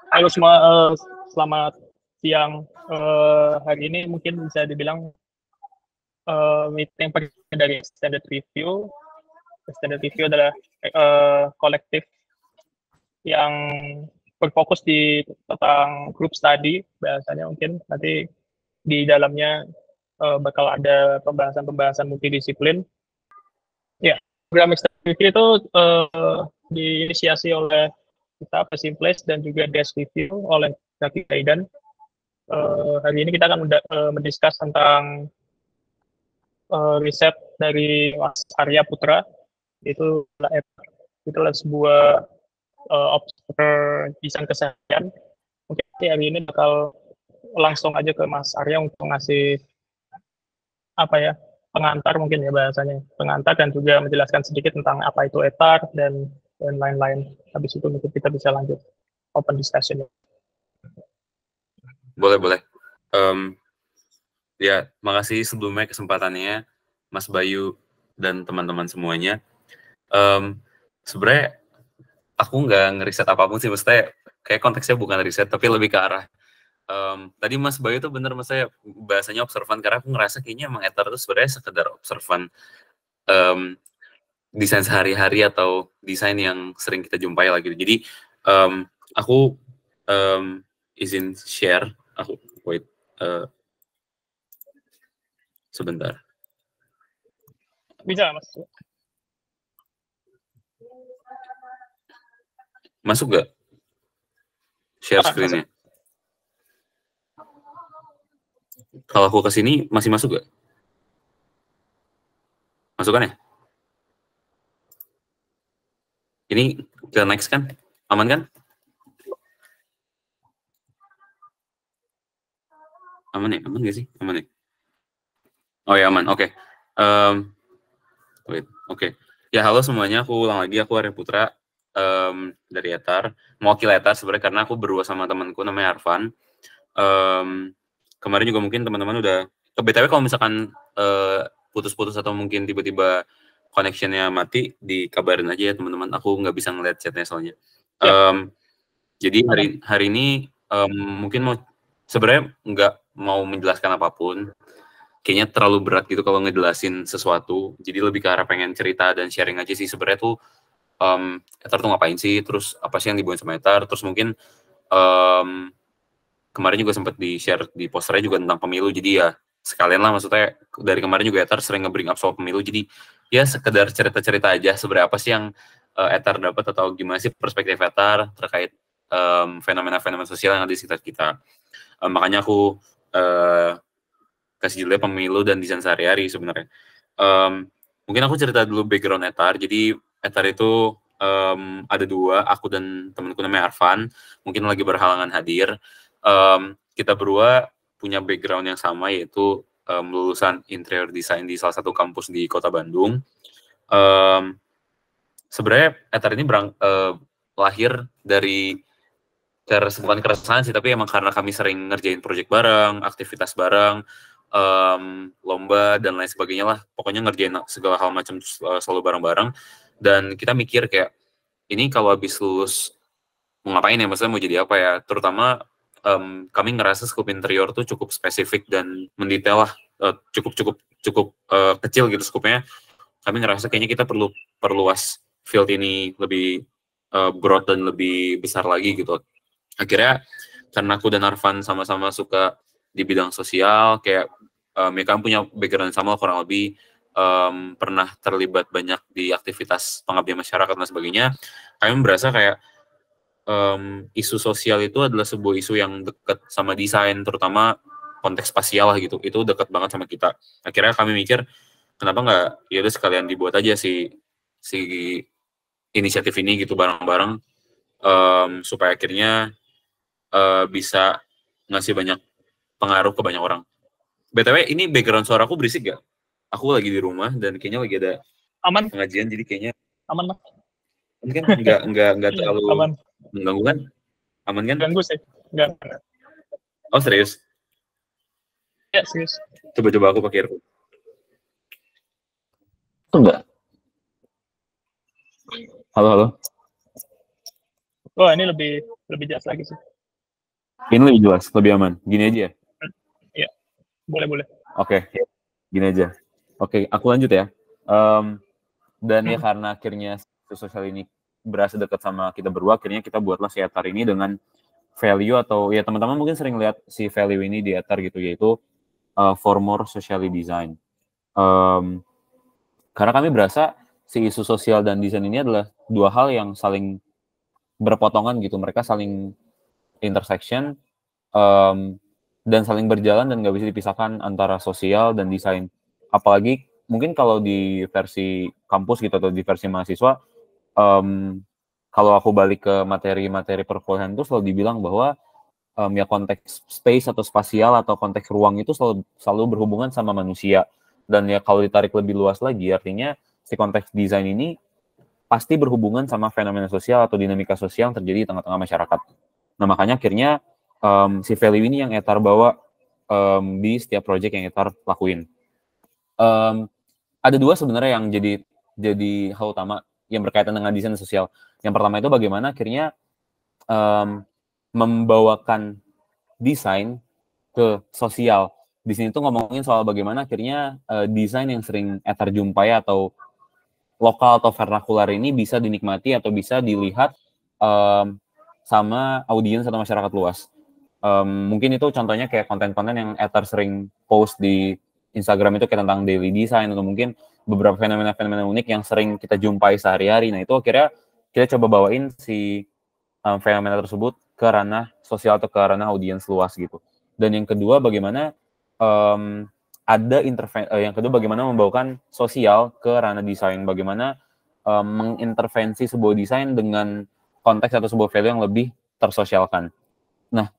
Halo semua, selamat siang. Hari ini mungkin bisa dibilang meeting pertama dari Extended Review. Extended Review adalah kolektif yang berfokus di tentang group study, bahasanya mungkin nanti di dalamnya bakal ada pembahasan-pembahasan multidisiplin. Ya, program Extended Review itu diinisiasi oleh kita, Place dan juga Desk Review oleh Zaki Kaidan. Hari ini kita akan mendiskus tentang riset dari Mas Arya Putra. Itulah sebuah observer desain kesehatan. Mungkin hari ini bakal langsung aja ke Mas Arya untuk ngasih apa ya, pengantar mungkin ya bahasanya, pengantar dan juga menjelaskan sedikit tentang apa itu ETAR dan lain-lain. Habis itu mungkin kita bisa lanjut open discussion. Boleh. Ya, makasih sebelumnya kesempatannya, Mas Bayu dan teman-teman semuanya. Sebenarnya aku nggak ngeriset apapun sih, maksudnya kayak konteksnya bukan riset, tapi lebih ke arah tadi Mas Bayu tuh bener, maksudnya bahasanya observan, karena aku ngerasa kayaknya emang ETAR itu sebenarnya sekedar observan desain sehari-hari atau desain yang sering kita jumpai lagi. Jadi aku izin share, aku wait sebentar. Bisa, Mas. Masuk gak? Share screen-nya. Kalau aku ke sini masih masuk gak? Masuk kan ya? Ini ke next kan? Aman kan? Aman ya? Aman gak sih? Aman ya? Oh ya, aman. Oke. Wait, oke. Ya, halo semuanya. Aku ulang lagi. Aku Arya Putra dari ETAR. Mewakili ETAR sebenarnya karena aku berdua sama temanku namanya Arfan. Kemarin juga mungkin teman-teman udah ke BTW kalau misalkan putus-putus atau mungkin tiba-tiba connection-nya mati, dikabarin aja ya teman-teman. Aku nggak bisa ngeliat chatnya soalnya. Jadi hari ini mungkin sebenarnya nggak mau menjelaskan apapun. Kayaknya terlalu berat gitu kalau ngejelasin sesuatu. Jadi lebih ke arah pengen cerita dan sharing aja sih. Sebenarnya tuh ETAR tuh ngapain sih? Terus apa sih yang dibawain sama ETAR? Terus mungkin kemarin juga sempat di-share di posternya juga tentang pemilu. Jadi ya sekalian lah, maksudnya dari kemarin juga ETAR sering nge-bring up soal pemilu. Jadi ya sekedar cerita-cerita aja sebenarnya apa sih yang ETAR dapat atau gimana sih perspektif ETAR terkait fenomena-fenomena sosial yang ada di sekitar kita. Makanya aku kasih judulnya pemilu dan desain sehari-hari sebenarnya. Mungkin aku cerita dulu background ETAR. Jadi ETAR itu ada dua, aku dan temanku namanya Arfan, mungkin lagi berhalangan hadir. Kita berdua punya background yang sama, yaitu lulusan interior design di salah satu kampus di kota Bandung. Sebenarnya ETAR ini lahir dari bukan keresahan sih, tapi emang karena kami sering ngerjain project bareng, aktivitas bareng, lomba dan lain sebagainya lah. Pokoknya ngerjain segala hal macam selalu bareng-bareng. Dan kita mikir kayak, ini kalau habis lulus mau ngapain ya, maksudnya mau jadi apa ya. Terutama kami ngerasa scope interior tuh cukup spesifik dan mendetail lah, cukup kecil gitu scope-nya. Kami ngerasa kayaknya kita perlu perluas field ini lebih broad dan lebih besar lagi gitu. Akhirnya karena aku dan Arfan sama-sama suka di bidang sosial, kayak mereka punya background sama kurang lebih, pernah terlibat banyak di aktivitas pengabdian masyarakat dan sebagainya. Kami merasa kayak isu sosial itu adalah sebuah isu yang dekat sama desain, terutama konteks spasial lah gitu. Itu dekat banget sama kita. Akhirnya kami mikir, kenapa nggak ya udah sekalian dibuat aja si inisiatif ini gitu bareng-bareng, supaya akhirnya bisa ngasih banyak pengaruh ke banyak orang. BTW ini background suaraku berisik gak? Aku lagi di rumah dan kayaknya lagi ada pengajian, jadi kayaknya aman, Mas. Ini kan nggak terlalu mengganggu kan? Aman kan? Ganggu sih. Enggak. Oh serius? Ya serius. Coba aku pakai earphone. Enggak. Halo. Oh, ini lebih jelas lagi sih. Ini lebih jelas, lebih aman. Gini aja ya? Iya, boleh. Oke, gini aja. Oke, aku lanjut ya. Dan ya karena akhirnya sosial ini berasa dekat sama kita berdua, akhirnya kita buatlah si Etar ini dengan value atau ya teman-teman mungkin sering lihat si value ini di Etar gitu, yaitu for more socially design. Karena kami berasa si isu sosial dan desain ini adalah dua hal yang saling berpotongan gitu, mereka saling intersection dan saling berjalan dan nggak bisa dipisahkan antara sosial dan desain. Apalagi mungkin kalau di versi kampus gitu atau di versi mahasiswa, kalau aku balik ke materi-materi perkuliahan itu selalu dibilang bahwa ya konteks space atau spasial atau konteks ruang itu selalu berhubungan sama manusia. Dan ya kalau ditarik lebih luas lagi, artinya si konteks desain ini pasti berhubungan sama fenomena sosial atau dinamika sosial yang terjadi di tengah-tengah masyarakat. Nah makanya akhirnya si value ini yang Etar bawa di setiap project yang Etar lakuin. Ada dua sebenarnya yang jadi hal utama yang berkaitan dengan desain sosial. Yang pertama itu bagaimana akhirnya membawakan desain ke sosial. Di sini tuh ngomongin soal bagaimana akhirnya desain yang sering Etar jumpai atau lokal atau vernakular ini bisa dinikmati atau bisa dilihat sama audiens atau masyarakat luas. Mungkin itu contohnya kayak konten-konten yang Etar sering post di Instagram itu kayak tentang daily design atau mungkin beberapa fenomena-fenomena unik yang sering kita jumpai sehari-hari. Nah itu akhirnya kita coba bawain si fenomena tersebut ke ranah sosial atau ke ranah audiens luas gitu. Dan yang kedua bagaimana yang kedua bagaimana membawakan sosial ke ranah desain, bagaimana mengintervensi sebuah desain dengan konteks atau sebuah value yang lebih tersosialkan. Nah,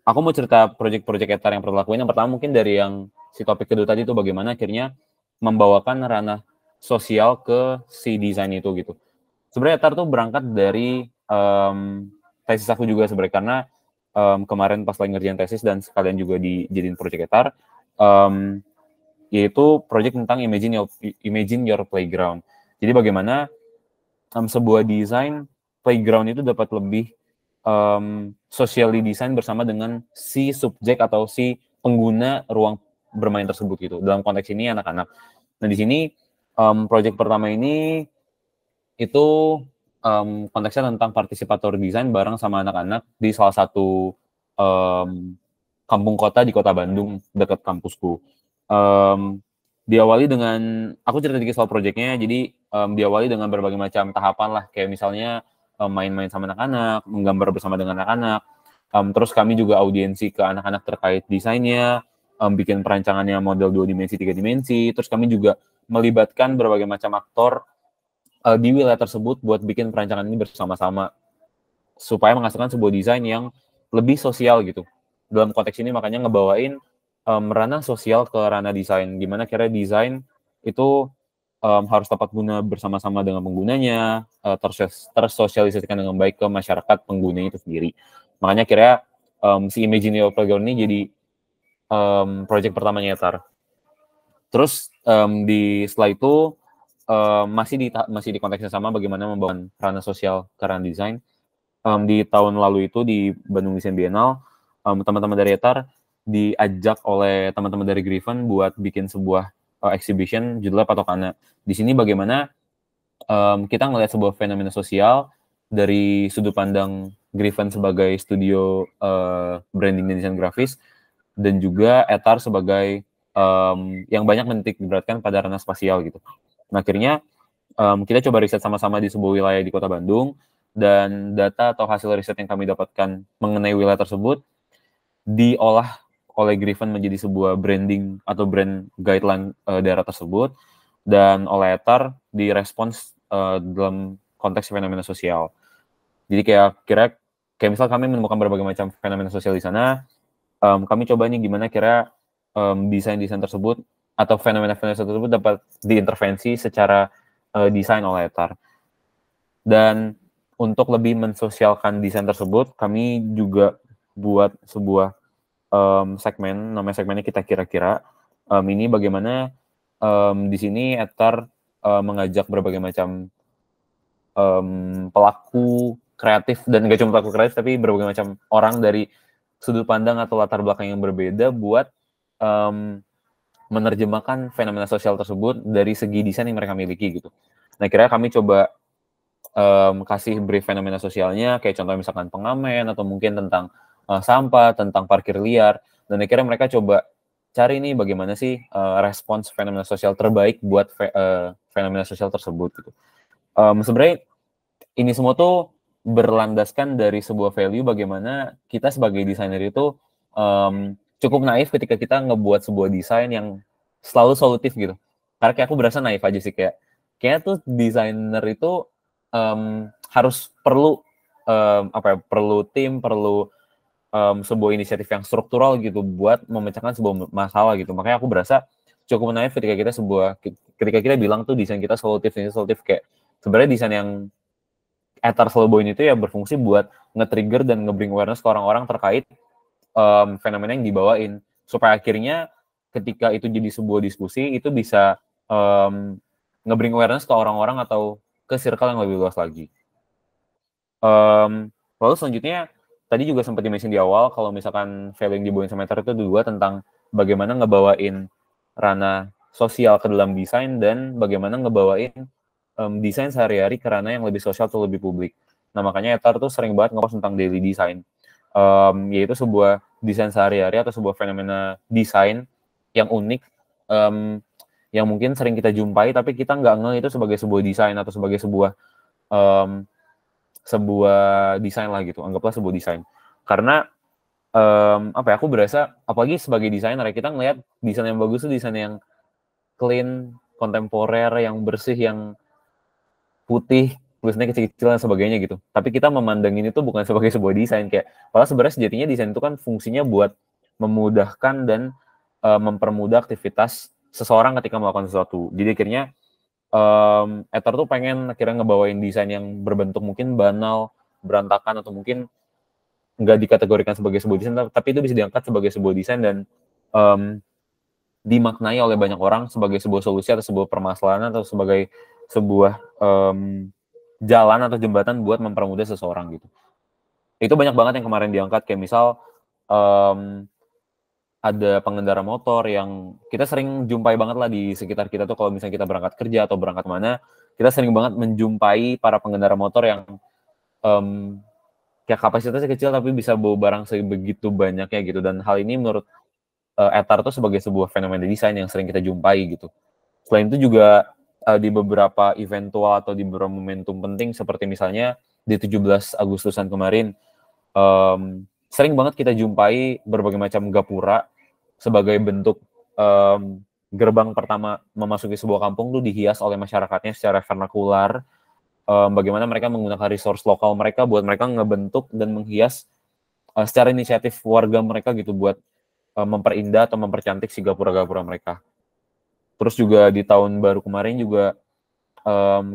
aku mau cerita proyek-proyek Etar yang pernah lakuin. Yang pertama mungkin dari yang si topik kedua tadi itu bagaimana akhirnya membawakan ranah sosial ke si desain itu gitu. Sebenarnya Etar tuh berangkat dari tesis aku juga sebenarnya, karena kemarin pas lagi ngerjain tesis dan sekalian juga dijadiin proyek Etar, yaitu proyek tentang imagine your playground. Jadi bagaimana sebuah desain playground itu dapat lebih socially design bersama dengan si subjek atau si pengguna ruang bermain tersebut gitu. Dalam konteks ini anak-anak. Nah di sini proyek pertama ini itu konteksnya tentang participator design bareng sama anak-anak di salah satu kampung kota di kota Bandung dekat kampusku. Diawali dengan, aku cerita sedikit soal proyeknya, jadi diawali dengan berbagai macam tahapan lah, kayak misalnya main-main sama anak-anak, menggambar bersama dengan anak-anak, terus kami juga audiensi ke anak-anak terkait desainnya, bikin perancangannya model 2 dimensi, 3 dimensi, terus kami juga melibatkan berbagai macam aktor di wilayah tersebut buat bikin perancangan ini bersama-sama, supaya menghasilkan sebuah desain yang lebih sosial gitu. Dalam konteks ini makanya ngebawain ranah sosial ke ranah desain. Gimana kira desain itu harus tepat guna bersama-sama dengan penggunanya, tersosialisasikan dengan baik ke masyarakat penggunanya itu sendiri. Makanya kira si Imagine Your Playground ini jadi project pertamanya Etar. Terus setelah itu masih di konteks yang sama, bagaimana membawa ranah sosial ke ranah desain. Di tahun lalu itu di Bandung Design Biennale, teman-teman dari Etar diajak oleh teman-teman dari Griffin buat bikin sebuah exhibition judulnya Patokannya. Di sini bagaimana kita ngelihat sebuah fenomena sosial dari sudut pandang Griffin sebagai studio branding dan desain grafis, dan juga Etar sebagai yang banyak menitik beratkan pada ranah spasial gitu. Nah akhirnya kita coba riset sama-sama di sebuah wilayah di kota Bandung, dan data atau hasil riset yang kami dapatkan mengenai wilayah tersebut diolah oleh Griffin menjadi sebuah branding atau brand guideline daerah tersebut, dan oleh Etar direspons dalam konteks fenomena sosial. Jadi kayak misal kami menemukan berbagai macam fenomena sosial di sana, kami coba nih gimana kira desain-desain tersebut atau fenomena-fenomena tersebut dapat diintervensi secara desain oleh Etar. Dan untuk lebih mensosialkan desain tersebut, kami juga buat sebuah segmen, namanya segmennya Kita Kira-Kira. Ini bagaimana di sini Etar mengajak berbagai macam pelaku kreatif, dan gak cuma pelaku kreatif tapi berbagai macam orang dari sudut pandang atau latar belakang yang berbeda buat menerjemahkan fenomena sosial tersebut dari segi desain yang mereka miliki gitu. Nah, kira kami coba kasih brief fenomena sosialnya, kayak contoh misalkan pengamen, atau mungkin tentang sampah, tentang parkir liar, dan akhirnya mereka coba cari nih bagaimana sih respons fenomena sosial terbaik buat fenomena sosial tersebut gitu. Sebenarnya ini semua tuh berlandaskan dari sebuah value bagaimana kita sebagai desainer itu cukup naif ketika kita ngebuat sebuah desain yang selalu solutif gitu. Karena kayak aku berasa naif aja sih, kayaknya tuh desainer itu harus perlu perlu tim, perlu sebuah inisiatif yang struktural gitu buat memecahkan sebuah masalah gitu. Makanya aku berasa cukup naif ketika kita bilang tuh desain kita solutif kayak sebenarnya desain yang Ether Slowboy itu ya berfungsi buat nge-trigger dan nge-bring awareness ke orang-orang terkait fenomena yang dibawain, supaya akhirnya ketika itu jadi sebuah diskusi itu bisa nge-bring awareness ke orang-orang atau ke circle yang lebih luas lagi. Lalu selanjutnya tadi juga sempat di-mention di awal kalau misalkan value yang dibawain sama Ether itu dua tentang bagaimana ngebawain ranah sosial ke dalam desain dan bagaimana ngebawain desain sehari-hari ke ranah yang lebih sosial atau lebih publik. Nah, makanya Ether tuh sering banget ngepost tentang daily design, yaitu sebuah desain sehari-hari atau sebuah fenomena desain yang unik, yang mungkin sering kita jumpai tapi kita nggak ngeh itu sebagai sebuah desain atau sebagai sebuah desain lah gitu, anggaplah sebuah desain. Karena aku berasa apalagi sebagai desainer kita ngelihat desain yang bagus tuh desain yang clean, kontemporer, yang bersih, yang putih, tulisannya kecil-kecil dan sebagainya gitu. Tapi kita memandang ini tuh bukan sebagai sebuah desain, kayak padahal sebenarnya sejatinya desain itu kan fungsinya buat memudahkan dan mempermudah aktivitas seseorang ketika melakukan sesuatu. Jadi akhirnya Ether tuh pengen akhirnya ngebawain desain yang berbentuk mungkin banal, berantakan, atau mungkin nggak dikategorikan sebagai sebuah desain, tapi itu bisa diangkat sebagai sebuah desain dan dimaknai oleh banyak orang sebagai sebuah solusi atau sebuah permasalahan atau sebagai sebuah jalan atau jembatan buat mempermudah seseorang gitu. Itu banyak banget yang kemarin diangkat, kayak misal ada pengendara motor yang kita sering jumpai banget lah di sekitar kita tuh kalau misalnya kita berangkat kerja atau berangkat mana, kita sering banget menjumpai para pengendara motor yang kayak kapasitasnya kecil tapi bisa bawa barang sebegitu banyaknya gitu, dan hal ini menurut Ether tuh sebagai sebuah fenomena desain yang sering kita jumpai gitu. Selain itu juga di beberapa eventual atau di beberapa momentum penting seperti misalnya di 17 Agustusan kemarin, sering banget kita jumpai berbagai macam gapura sebagai bentuk gerbang pertama memasuki sebuah kampung tuh dihias oleh masyarakatnya secara vernakular. Bagaimana mereka menggunakan resource lokal mereka buat mereka ngebentuk dan menghias secara inisiatif warga mereka gitu buat memperindah atau mempercantik si gapura-gapura mereka. Terus juga di tahun baru kemarin juga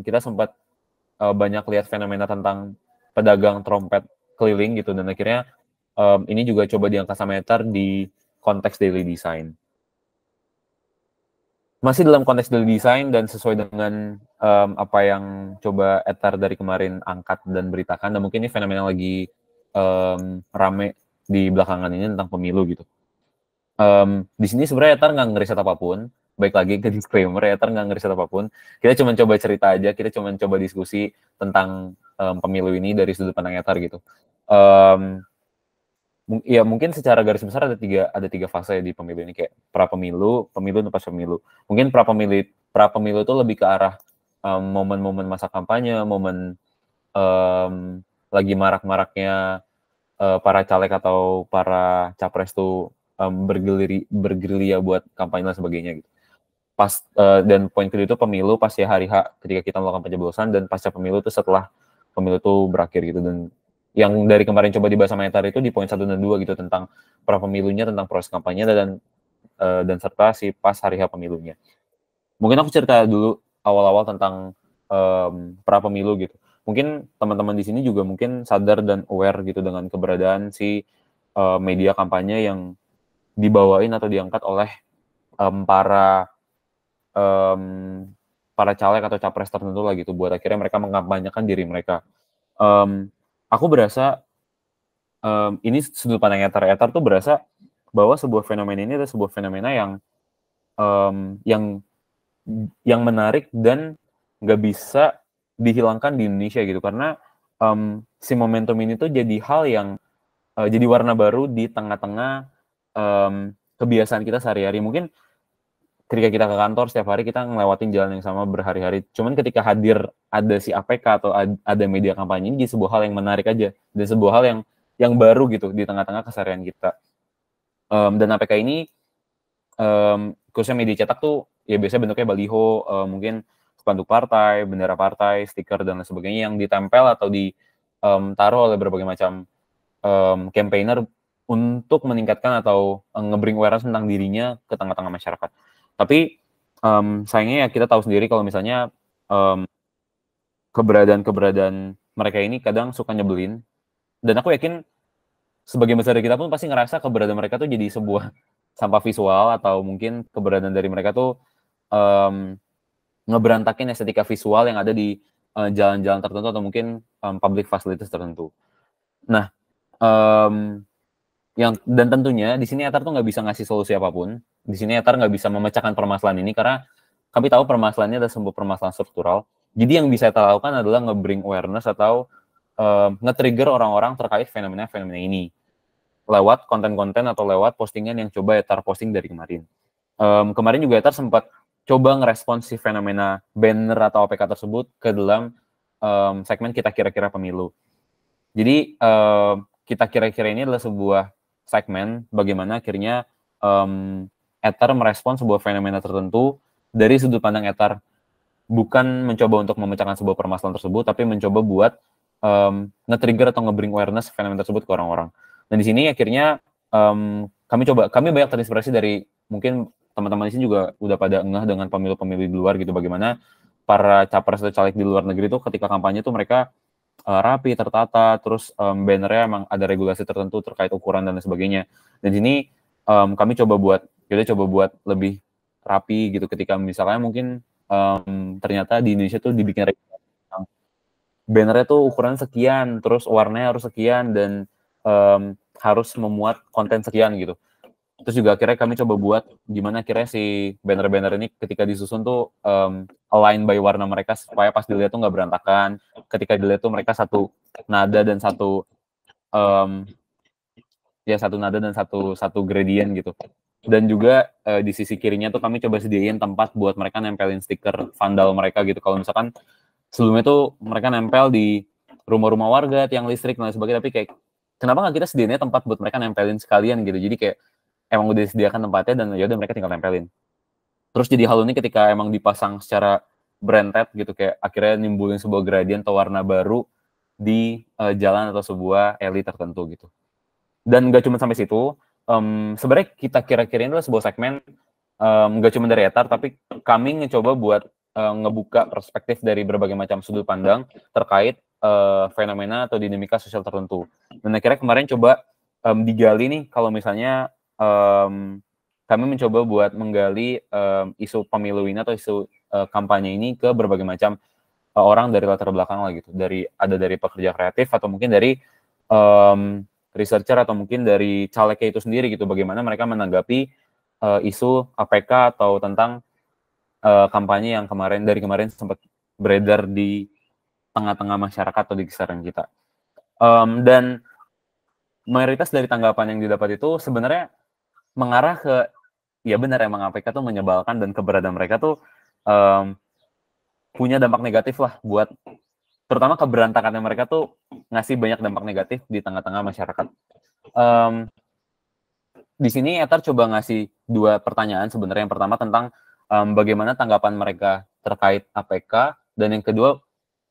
kita sempat banyak lihat fenomena tentang pedagang trompet keliling gitu, dan akhirnya ini juga coba diangkat sama Ether di konteks daily design. Masih dalam konteks daily design dan sesuai dengan apa yang coba Ether dari kemarin angkat dan beritakan, dan mungkin ini fenomena lagi rame di belakangan ini tentang pemilu gitu. Di sini sebenarnya Ether nggak ngeriset apapun. Baik lagi ke disclaimer, Ether nggak ngeriset apapun. Kita cuma coba cerita aja, kita cuma coba diskusi tentang pemilu ini dari sudut pandang Ether gitu. Ya mungkin secara garis besar ada tiga fase di pemilu ini, kayak pra pemilu, pemilu, dan pas pemilu. Mungkin pra pemilu itu lebih ke arah momen-momen masa kampanye, momen lagi marak-maraknya para caleg atau para capres tuh bergerilya buat kampanye dan sebagainya gitu. Dan poin kedua itu pemilu pas ya hari H ketika kita melakukan pencoblosan, dan pasca pemilu itu setelah pemilu itu berakhir gitu. Dan yang dari kemarin coba dibahas sama Ether itu di poin 1 dan 2 gitu tentang pra pemilunya, tentang proses kampanye dan serta si pas hari H pemilunya. Mungkin aku cerita dulu awal-awal tentang pra pemilu gitu. Mungkin teman-teman di sini juga mungkin sadar dan aware gitu dengan keberadaan si media kampanye yang dibawain atau diangkat oleh para caleg atau capres tertentu lah gitu buat akhirnya mereka mengkampanyekan diri mereka. aku berasa ini sudut pandang Ether tuh berasa bahwa sebuah fenomena ini adalah sebuah fenomena yang menarik dan nggak bisa dihilangkan di Indonesia gitu, karena si momentum ini tuh jadi hal yang jadi warna baru di tengah-tengah kebiasaan kita sehari-hari. Mungkin ketika kita ke kantor setiap hari kita ngelewatin jalan yang sama berhari-hari, cuman ketika hadir ada si APK atau ada media kampanye ini jadi sebuah hal yang menarik aja, dan sebuah hal yang baru gitu di tengah-tengah keseharian kita. Dan APK ini khususnya media cetak tuh ya biasanya bentuknya baliho, mungkin spanduk partai, bendera partai, stiker dan lain sebagainya yang ditempel atau ditaruh oleh berbagai macam campaigner untuk meningkatkan atau nge-bring awareness tentang dirinya ke tengah-tengah masyarakat. Tapi sayangnya ya kita tahu sendiri kalau misalnya keberadaan mereka ini kadang suka nyebelin, dan aku yakin sebagian besar dari kita pun pasti ngerasa keberadaan mereka tuh jadi sebuah sampah visual, atau mungkin keberadaan dari mereka tuh ngeberantakin estetika visual yang ada di jalan-jalan tertentu atau mungkin public facilities tertentu. Nah, dan tentunya di sini Ether tuh nggak bisa ngasih solusi apapun. Di sini Ether nggak bisa memecahkan permasalahan ini karena kami tahu permasalahannya adalah sebuah permasalahan struktural. Jadi yang bisa Ether lakukan adalah nge-bring awareness atau nge-trigger orang-orang terkait fenomena-fenomena ini lewat konten-konten atau lewat postingan yang coba Ether posting dari kemarin. Kemarin juga Ether sempat coba ngerespons si fenomena banner atau APK tersebut ke dalam segmen kita kira-kira pemilu. Jadi kita kira-kira ini adalah sebuah segmen bagaimana akhirnya Ether merespon sebuah fenomena tertentu dari sudut pandang Ether, bukan mencoba untuk memecahkan sebuah permasalahan tersebut, tapi mencoba buat nge-trigger atau nge-bring awareness fenomena tersebut ke orang-orang. Dan di sini akhirnya kami banyak terinspirasi dari, mungkin teman-teman di sini juga udah pada ngeh dengan pemilu-pemilu di luar gitu, bagaimana para capres atau caleg di luar negeri itu ketika kampanye tuh mereka rapi, tertata, terus bannernya emang ada regulasi tertentu terkait ukuran dan lain sebagainya. Dan di sini kami coba buat lebih rapi gitu, ketika misalnya mungkin ternyata di Indonesia tuh dibikin regulasi bannernya tuh ukuran sekian, terus warnanya harus sekian, dan harus memuat konten sekian gitu. Terus juga akhirnya kami coba buat gimana akhirnya si banner-banner ini ketika disusun tuh align by warna mereka supaya pas dilihat tuh nggak berantakan. Ketika dilihat tuh mereka satu nada dan satu satu gradient gitu. Dan juga di sisi kirinya tuh kami coba sediain tempat buat mereka nempelin stiker vandal mereka gitu. Kalau misalkan sebelumnya tuh mereka nempel di rumah-rumah warga, tiang listrik dan lain sebagainya, tapi kayak kenapa nggak kita sediainnya tempat buat mereka nempelin sekalian gitu. Jadi kayak emang udah disediakan tempatnya dan ya udah mereka tinggal nempelin. Terus jadi hal ini ketika emang dipasang secara branded gitu, kayak akhirnya nimbulin sebuah gradient atau warna baru di jalan atau sebuah alley tertentu gitu. Dan nggak cuma sampai situ, sebenarnya kita kira-kira ini adalah sebuah segmen nggak cuma dari Ether, tapi kami ngecoba buat ngebuka perspektif dari berbagai macam sudut pandang terkait fenomena atau dinamika sosial tertentu. Dan akhirnya kemarin coba digali nih, kalau misalnya kami mencoba buat menggali isu pemilu ini atau isu kampanye ini ke berbagai macam orang dari latar belakang lah gitu, ada dari pekerja kreatif atau mungkin dari researcher atau mungkin dari calegnya itu sendiri gitu, bagaimana mereka menanggapi isu APK atau tentang kampanye yang dari kemarin sempat beredar di tengah-tengah masyarakat atau di kisaran kita. Dan mayoritas dari tanggapan yang didapat itu sebenarnya mengarah ke, ya benar emang APK tuh menyebalkan dan keberadaan mereka tuh punya dampak negatif lah buat, terutama keberantakannya mereka tuh ngasih banyak dampak negatif di tengah-tengah masyarakat. Di sini Ether coba ngasih dua pertanyaan sebenarnya. Yang pertama tentang bagaimana tanggapan mereka terkait APK, dan yang kedua,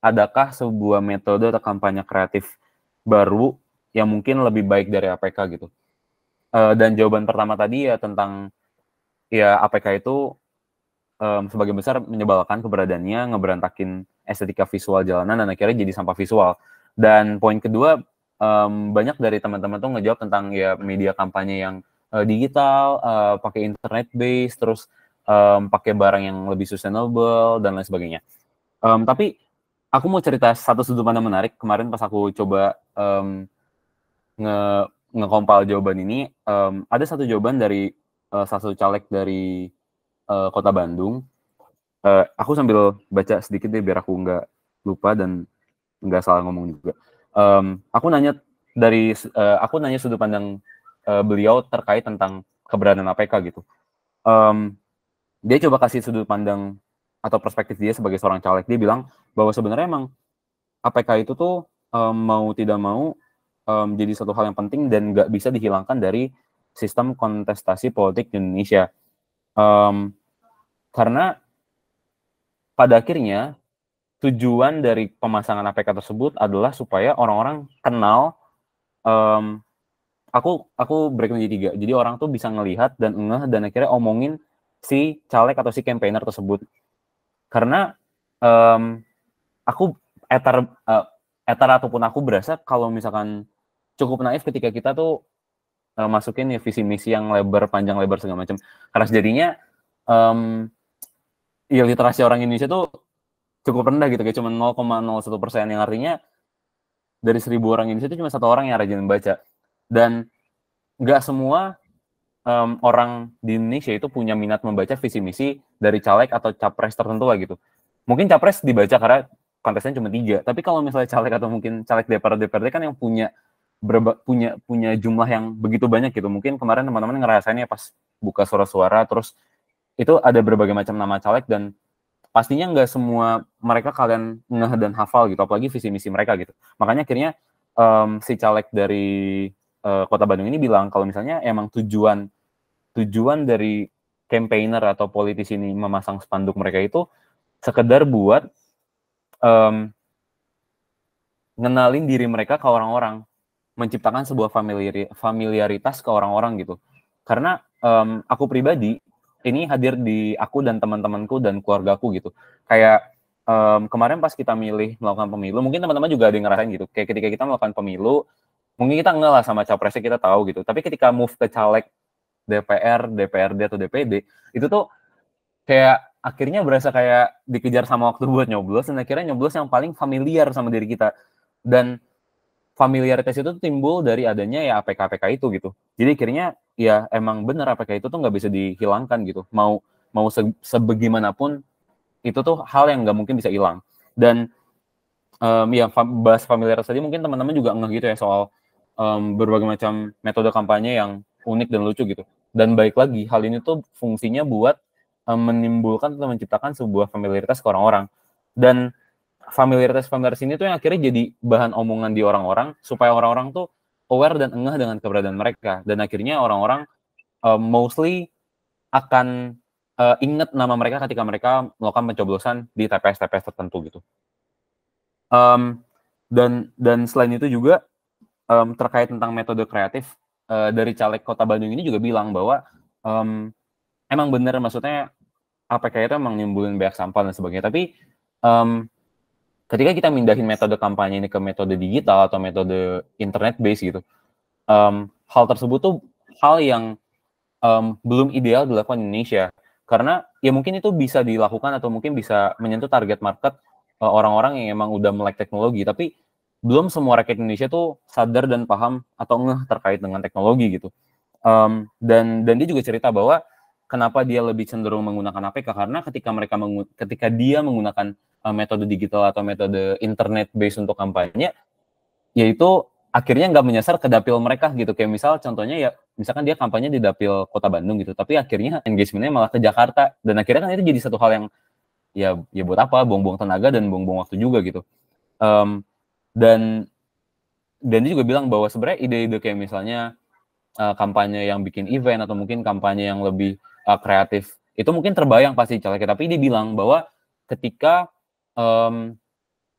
adakah sebuah metode atau kampanye kreatif baru yang mungkin lebih baik dari APK gitu. Dan jawaban pertama tadi ya tentang ya APK itu sebagian besar menyebalkan keberadaannya, ngeberantakin estetika visual jalanan dan akhirnya jadi sampah visual. Dan poin kedua, banyak dari teman-teman tuh ngejawab tentang ya media kampanye yang digital, pakai internet base, terus pakai barang yang lebih sustainable dan lain sebagainya. Tapi aku mau cerita satu sudut pandang menarik. Kemarin pas aku coba nge-compile jawaban ini, ada satu jawaban dari salah satu caleg dari Kota Bandung. Aku sambil baca sedikit deh biar aku nggak lupa dan nggak salah ngomong juga. Aku nanya sudut pandang beliau terkait tentang keberadaan APK gitu. Dia coba kasih sudut pandang atau perspektif dia sebagai seorang caleg. Dia bilang bahwa sebenarnya emang APK itu tuh mau tidak mau jadi satu hal yang penting dan nggak bisa dihilangkan dari sistem kontestasi politik di Indonesia. Karena pada akhirnya tujuan dari pemasangan APK tersebut adalah supaya orang-orang kenal. Aku break menjadi 3. Jadi orang tuh bisa ngelihat dan ngeh dan akhirnya omongin si caleg atau si campaigner tersebut. Karena aku etar ataupun aku berasa kalau misalkan cukup naif ketika kita tuh masukin ya visi misi yang panjang lebar segala macam. Karena sejadinya ya literasi orang Indonesia tuh cukup rendah gitu, kayak cuma 0,01%, yang artinya dari 1.000 orang Indonesia itu cuma 1 orang yang rajin membaca. Dan nggak semua orang di Indonesia itu punya minat membaca visi misi dari caleg atau capres tertentu lah gitu. Mungkin capres dibaca karena kontesnya cuma 3, tapi kalau misalnya caleg atau mungkin caleg DPRD kan yang punya jumlah yang begitu banyak gitu. Mungkin kemarin teman-teman ngerasainnya pas buka suara-suara, terus itu ada berbagai macam nama caleg dan pastinya nggak semua mereka kalian ngeh dan hafal gitu, apalagi visi misi mereka gitu. Makanya akhirnya si caleg dari Kota Bandung ini bilang kalau misalnya emang tujuan dari campaigner atau politisi ini memasang spanduk mereka itu sekedar buat ngenalin diri mereka ke orang-orang, menciptakan sebuah familiaritas ke orang-orang gitu. Karena aku pribadi ini hadir di aku dan teman-temanku dan keluargaku gitu. Kayak kemarin pas kita melakukan pemilu, mungkin teman-teman juga ada yang ngerasain gitu. Kayak ketika kita melakukan pemilu, mungkin kita enggak lah sama capresnya, kita tahu gitu. Tapi ketika move ke caleg DPR, DPRD atau DPD, itu tuh kayak akhirnya berasa kayak dikejar sama waktu buat nyoblos, dan akhirnya nyoblos yang paling familiar sama diri kita. Dan familiaritas itu timbul dari adanya ya APK-APK itu gitu. Jadi akhirnya ya emang bener APK itu tuh nggak bisa dihilangkan gitu. Mau sebagaimanapun itu tuh hal yang nggak mungkin bisa hilang. Dan ya bahas familiaritas tadi mungkin teman-teman juga ngeh gitu ya soal berbagai macam metode kampanye yang unik dan lucu gitu. Dan baik lagi, hal ini tuh fungsinya buat menimbulkan atau menciptakan sebuah familiaritas ke orang-orang. Dan familiaritas ini tuh yang akhirnya jadi bahan omongan di orang-orang, supaya orang-orang tuh aware dan engah dengan keberadaan mereka. Dan akhirnya orang-orang mostly akan ingat nama mereka ketika mereka melakukan pencoblosan di TPS-TPS tertentu gitu. Dan selain itu juga terkait tentang metode kreatif, dari caleg Kota Bandung ini juga bilang bahwa emang bener, maksudnya APK itu emang nimbulin banyak sampah dan sebagainya, tapi ketika kita mindahin metode kampanye ini ke metode digital atau metode internet based gitu, hal tersebut tuh hal yang belum ideal dilakukan di Indonesia, karena ya mungkin itu bisa dilakukan atau mungkin bisa menyentuh target market orang-orang yang emang udah melek teknologi, tapi belum semua rakyat Indonesia tuh sadar dan paham atau ngeh terkait dengan teknologi gitu. Dan dia juga cerita bahwa kenapa dia lebih cenderung menggunakan APK, karena ketika dia menggunakan metode digital atau metode internet based untuk kampanye, yaitu akhirnya nggak menyasar ke dapil mereka gitu. Kayak misal contohnya ya, misalkan dia kampanye di dapil Kota Bandung gitu, tapi akhirnya engagementnya malah ke Jakarta, dan akhirnya kan itu jadi satu hal yang ya buat apa, buang-buang tenaga dan buang-buang waktu juga gitu. Dan dia juga bilang bahwa sebenarnya ide-ide kayak misalnya kampanye yang bikin event atau mungkin kampanye yang lebih kreatif itu mungkin terbayang pasti calegnya, tapi dia bilang bahwa ketika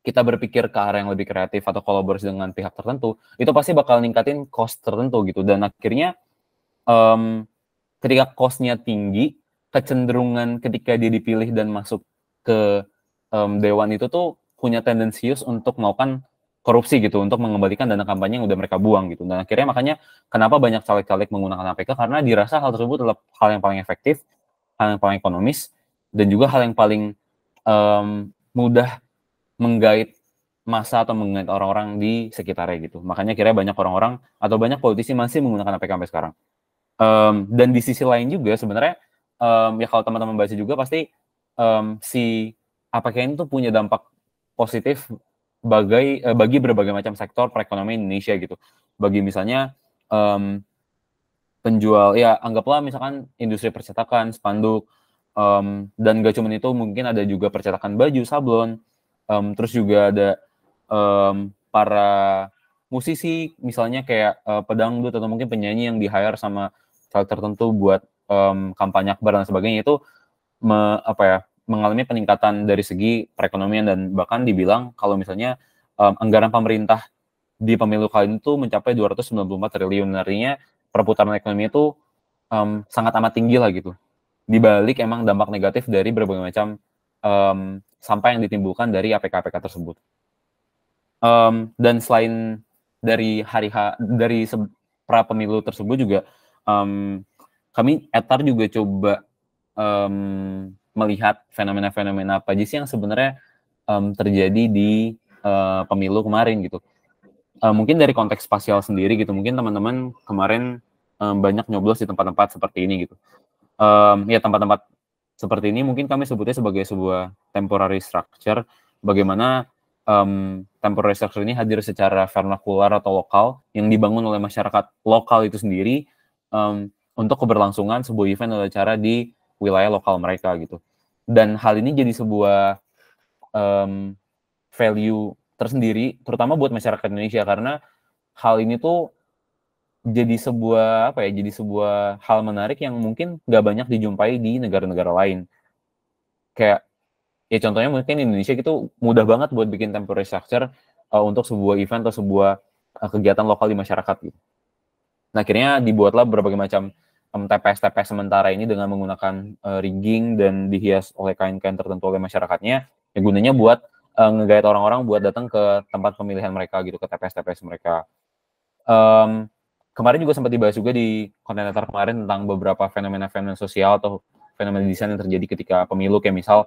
kita berpikir ke arah yang lebih kreatif atau kolaborasi dengan pihak tertentu, itu pasti bakal ningkatin cost tertentu gitu. Dan akhirnya ketika cost-nya tinggi, kecenderungan ketika dia dipilih dan masuk ke dewan itu tuh punya tendensius untuk melakukan korupsi gitu, untuk mengembalikan dana kampanye yang udah mereka buang gitu. Dan akhirnya makanya kenapa banyak caleg-caleg menggunakan APK, karena dirasa hal tersebut adalah hal yang paling efektif, hal yang paling ekonomis, dan juga hal yang paling mudah menggait masa atau menggait orang-orang di sekitarnya gitu. Makanya kira banyak orang-orang atau banyak politisi masih menggunakan APK sampai sekarang. Dan di sisi lain juga sebenarnya ya kalau teman-teman baca juga pasti si APK ini tuh punya dampak positif bagi berbagai macam sektor perekonomian Indonesia gitu. Bagi misalnya penjual, ya anggaplah misalkan industri percetakan, spanduk, dan gak cuma itu, mungkin ada juga percetakan baju, sablon, terus juga ada para musisi misalnya kayak pedangdut atau mungkin penyanyi yang di-hire sama caleg tertentu buat kampanye akbar dan sebagainya, itu mengalami peningkatan dari segi perekonomian, dan bahkan dibilang kalau misalnya anggaran pemerintah di pemilu kali ini tuh mencapai 294 triliun, artinya perputaran ekonomi itu sangat amat tinggi lah gitu. Di balik emang dampak negatif dari berbagai macam sampah yang ditimbulkan dari APK-APK tersebut. Dan selain dari dari pra pemilu tersebut juga, kami Etar juga coba melihat fenomena-fenomena apa aja sih yang sebenarnya terjadi di pemilu kemarin gitu. Mungkin dari konteks spasial sendiri gitu, mungkin teman-teman kemarin banyak nyoblos di tempat-tempat seperti ini gitu. Ya tempat-tempat seperti ini mungkin kami sebutnya sebagai sebuah temporary structure, bagaimana temporary structure ini hadir secara vernakular atau lokal yang dibangun oleh masyarakat lokal itu sendiri untuk keberlangsungan sebuah event atau acara di wilayah lokal mereka gitu. Dan hal ini jadi sebuah value tersendiri, terutama buat masyarakat Indonesia, karena hal ini tuh jadi sebuah hal menarik yang mungkin nggak banyak dijumpai di negara-negara lain. Kayak ya contohnya mungkin di Indonesia gitu mudah banget buat bikin temporary structure untuk sebuah event atau sebuah kegiatan lokal di masyarakat gitu. Nah akhirnya dibuatlah berbagai macam TPS-TPS sementara ini dengan menggunakan rigging dan dihias oleh kain-kain tertentu oleh masyarakatnya, yang gunanya buat ngegait orang-orang buat datang ke tempat pemilihan mereka gitu, ke TPS-TPS mereka. Kemarin juga sempat dibahas juga di konten Etar kemarin tentang beberapa fenomena-fenomena sosial atau fenomena desain yang terjadi ketika pemilu, kayak misal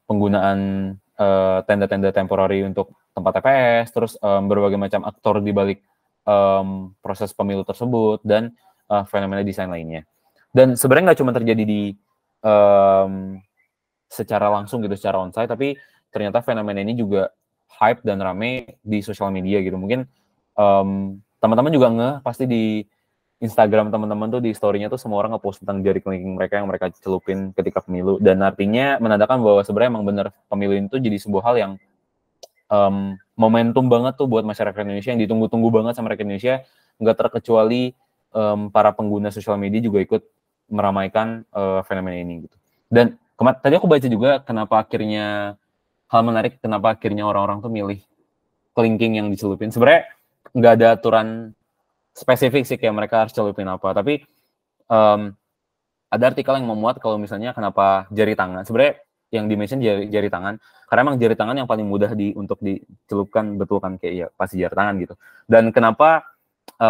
penggunaan tenda-tenda temporary untuk tempat TPS, terus berbagai macam aktor di balik proses pemilu tersebut, dan fenomena desain lainnya. Dan sebenarnya nggak cuma terjadi di secara langsung gitu, secara onsite, tapi ternyata fenomena ini juga hype dan rame di sosial media gitu. Mungkin teman-teman juga pasti di Instagram teman-teman tuh di story-nya tuh semua orang nge-post tentang jari kelingking mereka yang mereka celupin ketika pemilu, dan artinya menandakan bahwa sebenarnya emang benar pemilu itu jadi sebuah hal yang momentum banget tuh buat masyarakat Indonesia, yang ditunggu-tunggu banget sama rakyat Indonesia, nggak terkecuali para pengguna sosial media juga ikut meramaikan fenomena ini gitu. Dan tadi aku baca juga kenapa akhirnya hal menarik, kenapa akhirnya orang-orang tuh milih kelingking yang dicelupin. Sebenarnya nggak ada aturan spesifik sih kayak mereka harus celupin apa, tapi ada artikel yang memuat kalau misalnya kenapa jari tangan. Sebenarnya yang di-mention jari tangan, karena emang jari tangan yang paling mudah untuk dicelupkan, betul kan, kayak ya pasti jari tangan gitu. Dan kenapa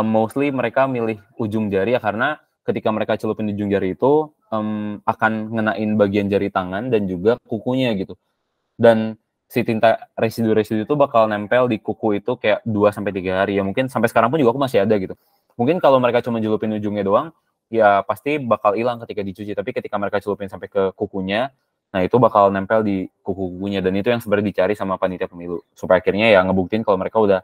mostly mereka milih ujung jari ya, karena ketika mereka celupin ujung jari itu akan ngenain bagian jari tangan dan juga kukunya gitu. Dan si tinta residu-residu itu bakal nempel di kuku itu kayak 2-3 hari. Ya mungkin sampai sekarang pun juga aku masih ada gitu. Mungkin kalau mereka cuma celupin ujungnya doang, ya pasti bakal hilang ketika dicuci. Tapi ketika mereka celupin sampai ke kukunya, nah itu bakal nempel di kuku-kukunya. Dan itu yang sebenarnya dicari sama panitia pemilu. Supaya akhirnya ya ngebuktiin kalau mereka udah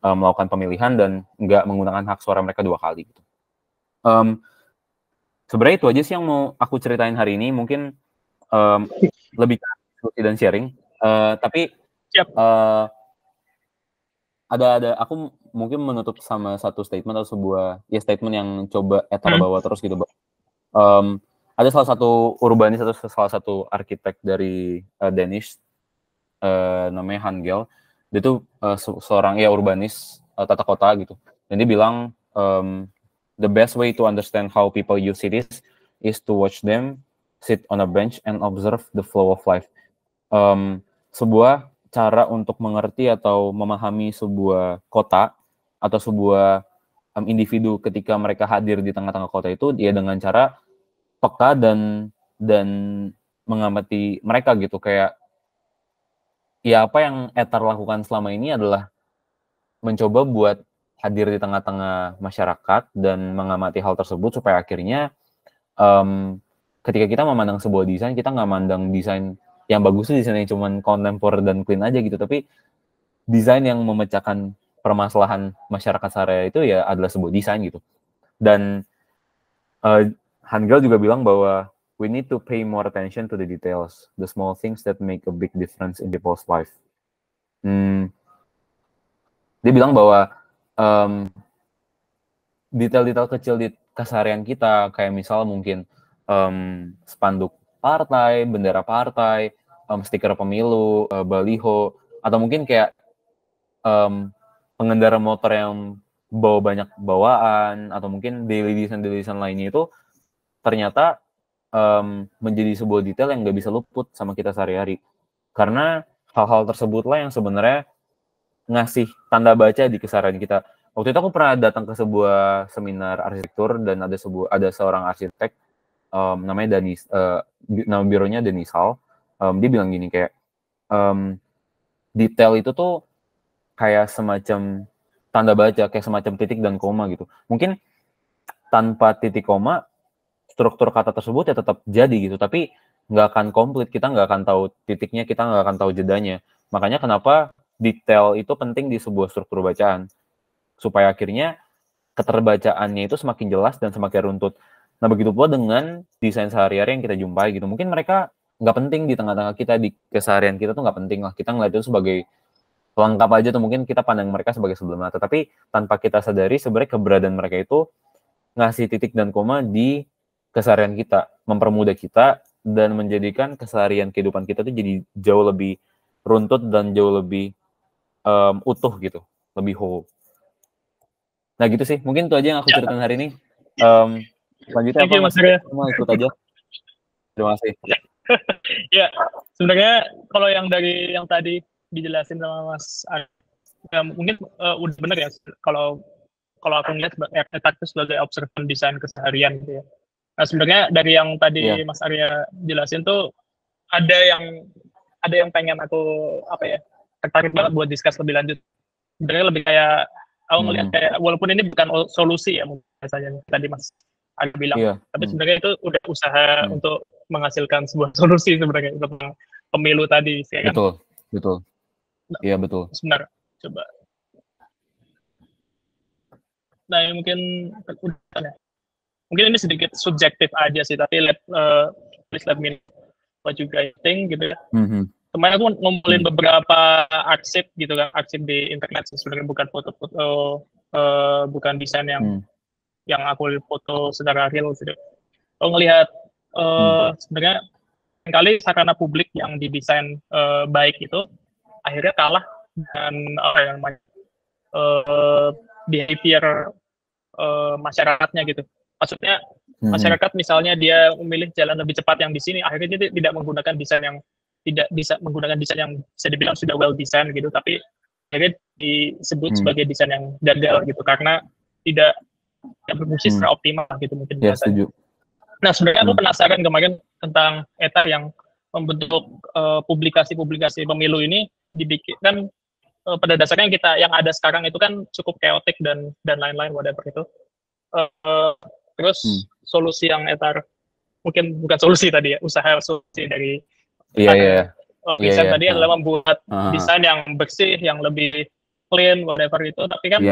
melakukan pemilihan dan nggak menggunakan hak suara mereka 2 kali gitu. Sebenarnya itu aja sih yang mau aku ceritain hari ini. Mungkin lebih ke diskusi dan sharing. Tapi ada aku mungkin menutup sama satu statement atau sebuah statement yang coba Etar bawa terus gitu. Ada salah satu urbanis atau salah satu arsitek dari Danish, namanya Hangel. Dia tuh seorang urbanis tata kota gitu. Dan dia bilang the best way to understand how people use cities is to watch them sit on a bench and observe the flow of life. Sebuah cara untuk mengerti atau memahami sebuah kota atau sebuah individu ketika mereka hadir di tengah-tengah kota itu dia dengan cara peka dan mengamati mereka gitu, kayak ya apa yang Etar lakukan selama ini adalah mencoba buat hadir di tengah-tengah masyarakat dan mengamati hal tersebut supaya akhirnya ketika kita memandang sebuah desain, kita nggak mandang desain yang bagus tuh desain yang cuman kontemporer dan clean aja gitu, tapi desain yang memecahkan permasalahan masyarakat sehari itu ya adalah sebuah desain gitu. Dan Hangul juga bilang bahwa we need to pay more attention to the details, the small things that make a big difference in people's life. Dia bilang bahwa detail-detail kecil di keseharian kita, kayak misal mungkin spanduk partai, bendera partai, stiker pemilu, baliho, atau mungkin kayak pengendara motor yang bawa banyak bawaan, atau mungkin daily design lainnya itu ternyata menjadi sebuah detail yang nggak bisa luput sama kita sehari-hari. Karena hal-hal tersebutlah yang sebenarnya ngasih tanda baca di keseharian kita. Waktu itu aku pernah datang ke sebuah seminar arsitektur dan ada seorang arsitek namanya nama bironya Denisal. Dia bilang gini kayak detail itu tuh kayak semacam tanda baca, kayak semacam titik dan koma gitu. Mungkin tanpa titik koma struktur kata tersebut ya tetap jadi gitu, tapi nggak akan komplit, kita nggak akan tahu titiknya, kita nggak akan tahu jedanya. Makanya kenapa detail itu penting di sebuah struktur bacaan, supaya akhirnya keterbacaannya itu semakin jelas dan semakin runtut. Nah begitu pula dengan desain sehari-hari yang kita jumpai gitu, mungkin mereka nggak penting di tengah-tengah kita, di keseharian kita tuh nggak penting lah, kita ngeliat itu sebagai pelengkap aja tuh, mungkin kita pandang mereka sebagai sebelah mata, tapi tanpa kita sadari sebenarnya keberadaan mereka itu ngasih titik dan koma di keseharian kita, mempermudah kita dan menjadikan keseharian kehidupan kita tuh jadi jauh lebih runtut dan jauh lebih utuh gitu, lebih whole. Nah gitu sih, mungkin itu aja yang aku ceritain hari ini. Selanjutnya Thank you, Mas Arya. Semua ikut aja. Terima kasih. Ya, sebenarnya kalau yang dari yang tadi dijelasin sama Mas Arya, ya mungkin udah benar ya, kalau aku ngeliat Etak itu sebagai observan desain keseharian gitu ya. Nah sebenarnya dari yang tadi Mas Arya jelasin tuh ada yang pengen aku tertarik banget buat discuss lebih lanjut. Sebenarnya lebih kayak aku ngelihat kayak walaupun ini bukan solusi ya mungkin saja tadi Mas Arya bilang, tapi sebenarnya itu udah usaha untuk menghasilkan sebuah solusi sebenarnya untuk pemilu tadi ya kan. Betul. Iya betul. Sebentar, coba. Nah ini mungkin ini sedikit subjektif aja sih, tapi please let me know what you guys think gitu ya. Kemarin aku ngumpulin beberapa arsip gitu kan, arsip di internet sebenarnya, bukan foto-foto, bukan desain yang aku foto secara real gitu. Kalau ngelihat sebenarnya kali sarana publik yang didesain baik itu akhirnya kalah dengan behavior masyarakatnya gitu. Maksudnya masyarakat misalnya dia memilih jalan lebih cepat yang di sini, akhirnya dia tidak menggunakan desain yang bisa dibilang sudah well design gitu, tapi akhirnya disebut sebagai desain yang gagal gitu karena tidak berfungsi secara optimal gitu mungkin. Ya, setuju. Nah sebenarnya aku penasaran kemarin tentang Etar yang membentuk publikasi-publikasi pemilu ini dibikin kan pada dasarnya yang ada sekarang itu kan cukup chaotic dan lain-lain whatever itu. Terus solusi yang Etar mungkin bukan solusi tadi ya, usaha solusi dari desain tadi adalah membuat desain yang bersih, yang lebih clean whatever itu, tapi kan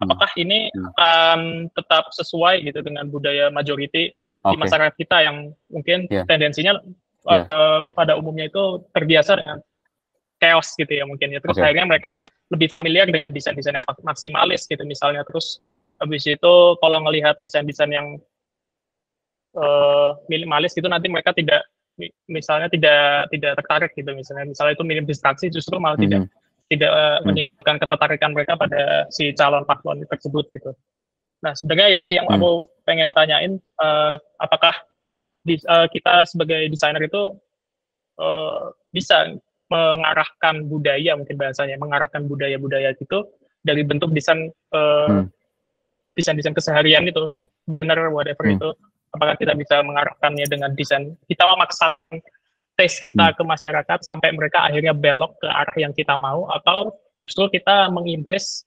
apakah ini akan tetap sesuai gitu dengan budaya majority di masyarakat kita yang mungkin tendensinya pada umumnya itu terbiasa dengan chaos gitu ya mungkin ya, terus akhirnya mereka lebih familiar dengan desain-desain yang maksimalis gitu misalnya. Terus habis itu kalau ngelihat desain-desain yang minimalis gitu, nanti mereka tidak tertarik gitu, misalnya itu minim distraksi, justru malah tidak menunjukkan ketertarikan mereka pada si calon paslon tersebut gitu. Nah sebenarnya yang aku pengen tanyain, apakah kita sebagai desainer itu bisa mengarahkan budaya, mungkin bahasanya mengarahkan budaya gitu dari bentuk desain keseharian itu, benar whatever itu, apakah kita bisa mengarahkannya dengan desain, kita memaksakan taste kita ke masyarakat sampai mereka akhirnya belok ke arah yang kita mau, atau justru kita menginvest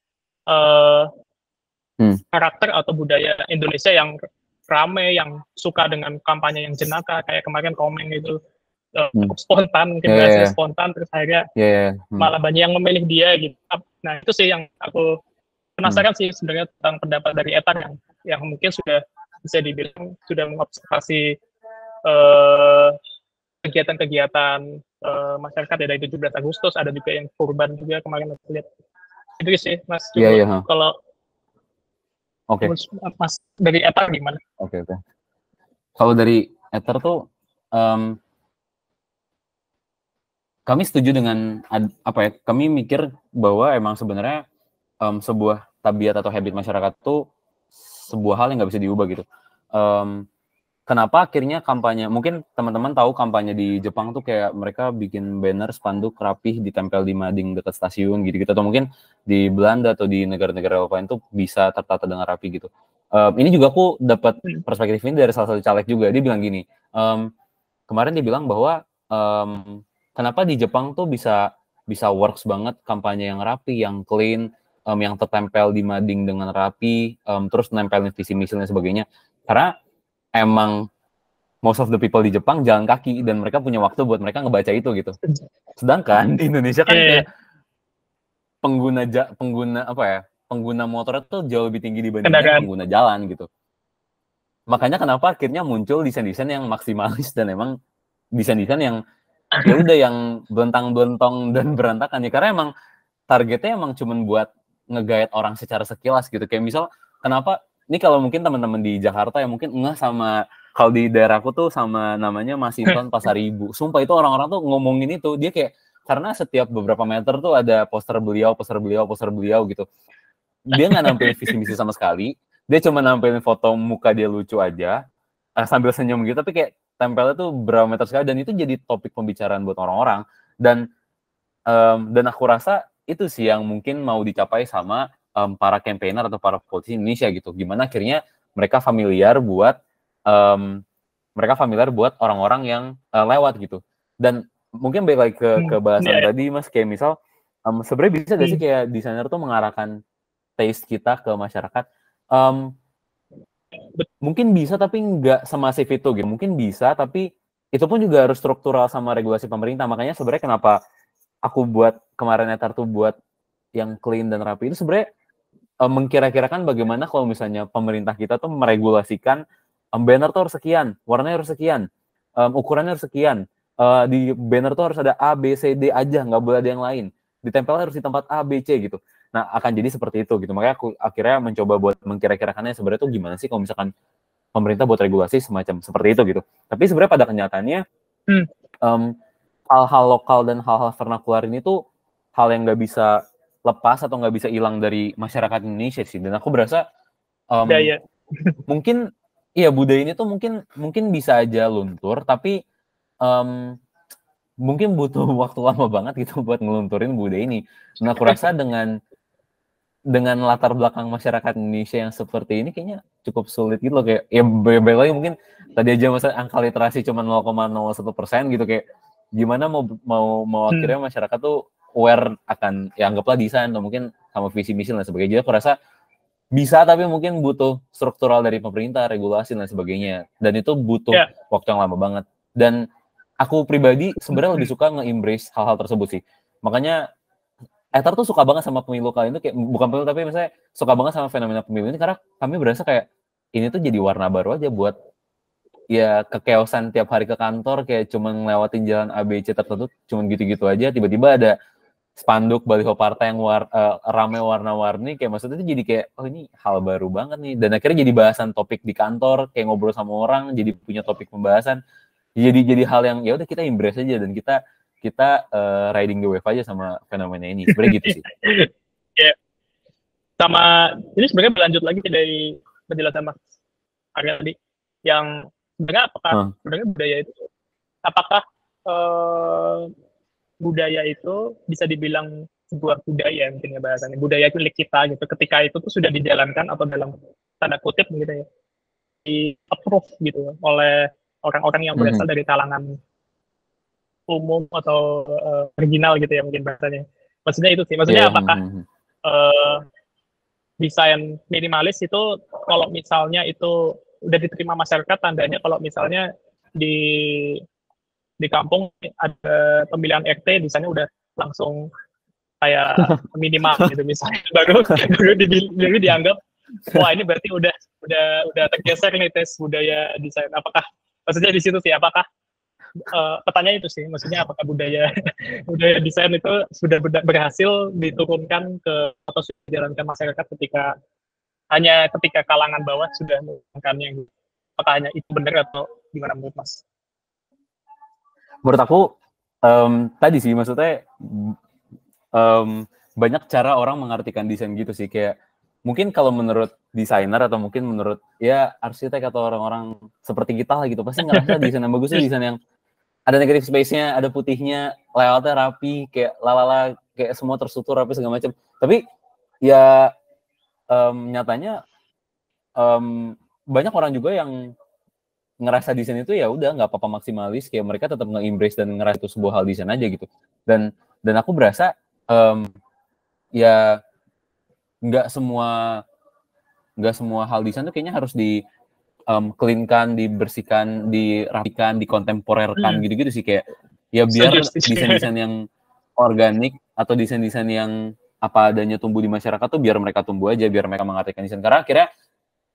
karakter atau budaya Indonesia yang rame, yang suka dengan kampanye yang jenaka, kayak kemarin Komeng itu cukup spontan, mungkin bahasanya spontan, terus akhirnya malah banyak yang memilih dia gitu. Nah itu sih yang aku penasaran sih sebenarnya tentang pendapat dari Etan yang mungkin sudah bisa dibilang sudah mengobservasi kegiatan-kegiatan masyarakat ya, dari 17 Agustus, ada juga yang kurban juga kemarin aku lihat. Itu sih Mas. Kalau Mas dari Ether gimana? Oke. Kalau dari Ether tuh kami setuju dengan kami mikir bahwa emang sebenarnya sebuah tabiat atau habit masyarakat tuh sebuah hal yang nggak bisa diubah gitu. Kenapa akhirnya kampanye, mungkin teman-teman tahu kampanye di Jepang tuh kayak mereka bikin banner spanduk rapih ditempel di mading dekat stasiun gitu-gitu, atau mungkin di Belanda atau di negara-negara Eropa itu bisa tertata dengan rapi gitu. Ini juga aku dapat perspektif ini dari salah satu caleg juga. Dia bilang gini, kemarin dia bilang bahwa kenapa di Jepang tuh bisa works banget kampanye yang rapi, yang clean, yang tertempel di mading dengan rapi, terus nempelin visi misi dan sebagainya, karena emang most of the people di Jepang jalan kaki dan mereka punya waktu buat mereka ngebaca itu gitu. Sedangkan di Indonesia kan kayak pengguna motor itu jauh lebih tinggi dibandingkan pengguna jalan gitu. Makanya kenapa akhirnya muncul desain-desain yang maksimalis dan emang desain-desain yang ya udah yang belentang-belentong dan berantakan ya, karena emang targetnya emang cuman buat nge-guide orang secara sekilas gitu. Kayak misal kenapa ini kalau mungkin teman-teman di Jakarta ya mungkin enggak sama, kalau di daerahku tuh sama namanya Masinton Pasaribu. Sumpah itu orang-orang tuh ngomongin itu, dia kayak karena setiap beberapa meter tuh ada poster beliau gitu. Dia nggak nampilin visi misi sama sekali, dia cuma nampilin foto muka dia lucu aja sambil senyum gitu, tapi kayak tempelnya tuh berapa meter sekali, dan itu jadi topik pembicaraan buat orang-orang. Dan aku rasa itu sih yang mungkin mau dicapai sama para campaigner atau para politisi Indonesia gitu. Gimana akhirnya mereka familiar buat orang-orang yang lewat gitu. Dan mungkin balik lagi ke bahasan tadi Mas, kayak misal sebenarnya bisa gak sih kayak desainer tuh mengarahkan taste kita ke masyarakat? Mungkin bisa tapi nggak semasif itu gitu. Mungkin bisa tapi itu pun juga harus struktural sama regulasi pemerintah. Makanya sebenarnya kenapa aku buat kemarin Ether tuh buat yang clean dan rapi itu sebenarnya mengkira-kirakan bagaimana kalau misalnya pemerintah kita tuh meregulasikan banner tuh harus sekian, warnanya harus sekian, ukurannya harus sekian, di banner tuh harus ada A, B, C, D aja, nggak boleh ada yang lain, ditempel harus di tempat A, B, C gitu. Nah akan jadi seperti itu gitu. Makanya aku akhirnya mencoba buat mengkira-kirakannya sebenarnya tuh gimana sih kalau misalkan pemerintah buat regulasi semacam seperti itu gitu. Tapi sebenarnya pada kenyataannya hal-hal lokal dan hal-hal vernakular ini tuh hal yang nggak bisa lepas atau nggak bisa hilang dari masyarakat Indonesia sih. Dan aku berasa mungkin iya budaya ini tuh mungkin bisa aja luntur, tapi mungkin butuh waktu lama banget gitu buat ngelunturin budaya ini. Nah aku rasa dengan latar belakang masyarakat Indonesia yang seperti ini kayaknya cukup sulit gitu loh. Kayak ya balik lagi mungkin tadi aja masa angka literasi cuma 0,01% gitu, kayak gimana mau akhirnya masyarakat tuh aware akan ya anggaplah desain atau mungkin sama visi misi dan sebagainya. Jadi aku rasa bisa, tapi mungkin butuh struktural dari pemerintah, regulasi dan sebagainya, dan itu butuh waktu yang lama banget. Dan aku pribadi sebenarnya lebih suka nge-embrace hal-hal tersebut sih. Makanya Ether tuh suka banget sama pemilu kali ini, kayak bukan pemilu tapi misalnya suka banget sama fenomena pemilu ini, karena kami berasa kayak ini tuh jadi warna baru aja buat ya kekeosan tiap hari ke kantor, kayak cuma ngelewatin jalan ABC tertentu cuma gitu-gitu aja, tiba-tiba ada spanduk baliho partai yang rame warna-warni, kayak maksudnya itu jadi kayak oh ini hal baru banget nih, dan akhirnya jadi bahasan topik di kantor, kayak ngobrol sama orang jadi punya topik pembahasan, jadi hal yang ya udah kita embrace aja dan kita riding the wave aja sama fenomena ini. Sebenarnya gitu sih. Sama ini sebenarnya berlanjut lagi dari penjelasan Mas Arya tadi, yang sebenarnya sebenarnya budaya itu bisa dibilang sebuah budaya, mungkin ya bahasanya budaya itu milik kita gitu, ketika itu tuh sudah dijalankan atau dalam tanda kutip gitu ya di approve gitu oleh orang-orang yang berasal dari kalangan umum atau original gitu ya mungkin bahasanya. Maksudnya itu sih. Maksudnya apakah desain minimalis itu kalau misalnya itu udah diterima masyarakat, tandanya kalau misalnya di kampung ada pemilihan RT, desainnya udah langsung kayak minimal gitu misalnya, baru dianggap wah ini berarti udah tergeser nih tes budaya desain. Apakah maksudnya di situ sih, apakah pertanyaan itu sih, maksudnya apakah budaya desain itu sudah berhasil diturunkan ke atau sudah dijalankan masyarakat ketika kalangan bawah sudah menggunakannya gitu. Apakah hanya itu benar atau gimana menurut Mas? Menurut aku tadi sih maksudnya banyak cara orang mengartikan desain gitu sih, kayak mungkin kalau menurut desainer atau mungkin menurut ya arsitek atau orang-orang seperti kita lah gitu, pasti ngerasa desain yang bagus itu desain yang ada negative space-nya, ada putihnya, layoutnya rapi, kayak lalala, kayak semua terstruktur rapi segala macam. Tapi ya nyatanya banyak orang juga yang ngerasa desain itu ya udah nggak apa-apa maksimalis, kayak mereka tetap nge-embrace dan ngerasa itu sebuah hal desain aja gitu. Dan aku berasa ya nggak semua hal desain tuh kayaknya harus di clean-kan, dibersihkan, dirapikan, dikontemporerkan gitu-gitu sih, kayak ya biar desain-desain yang organik atau desain-desain yang apa adanya tumbuh di masyarakat tuh biar mereka tumbuh aja, biar mereka mengartikan desain. Karena akhirnya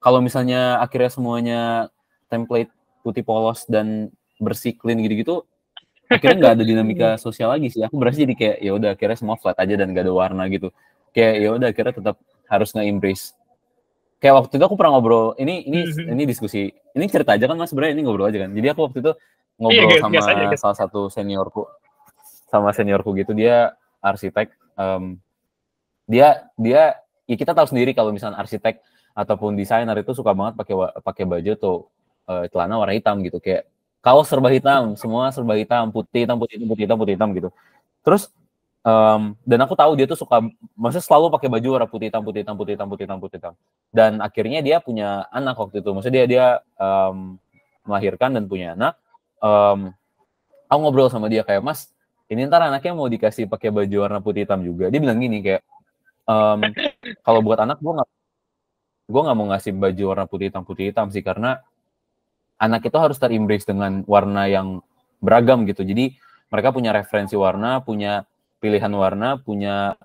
kalau misalnya akhirnya semuanya template putih polos dan bersih clean gitu-gitu, akhirnya nggak ada dinamika sosial lagi sih. Aku berasa jadi kayak ya udah akhirnya semua flat aja dan nggak ada warna gitu. Kayak ya udah akhirnya tetap harus nge-embrace. Kayak waktu itu aku pernah ngobrol, ini diskusi, ini cerita aja kan Mas, sebenarnya ini ngobrol aja kan. Jadi aku waktu itu ngobrol sama salah satu seniorku gitu, dia arsitek. Dia ya kita tahu sendiri kalau misalnya arsitek ataupun desainer itu suka banget pakai baju tuh celana warna hitam gitu, kayak kaos serba hitam, semua serba hitam, putih hitam gitu. Terus dan aku tahu dia tuh suka, maksudnya selalu pakai baju warna putih hitam. Dan akhirnya dia punya anak waktu itu, maksudnya dia melahirkan dan punya anak. Aku ngobrol sama dia kayak, Mas, ini ntar anaknya mau dikasih pakai baju warna putih hitam juga. Dia bilang gini kayak, kalau buat anak gue nggak mau ngasih baju warna putih hitam sih, karena anak itu harus ter-embrace dengan warna yang beragam gitu. Jadi mereka punya referensi warna, punya pilihan warna, punya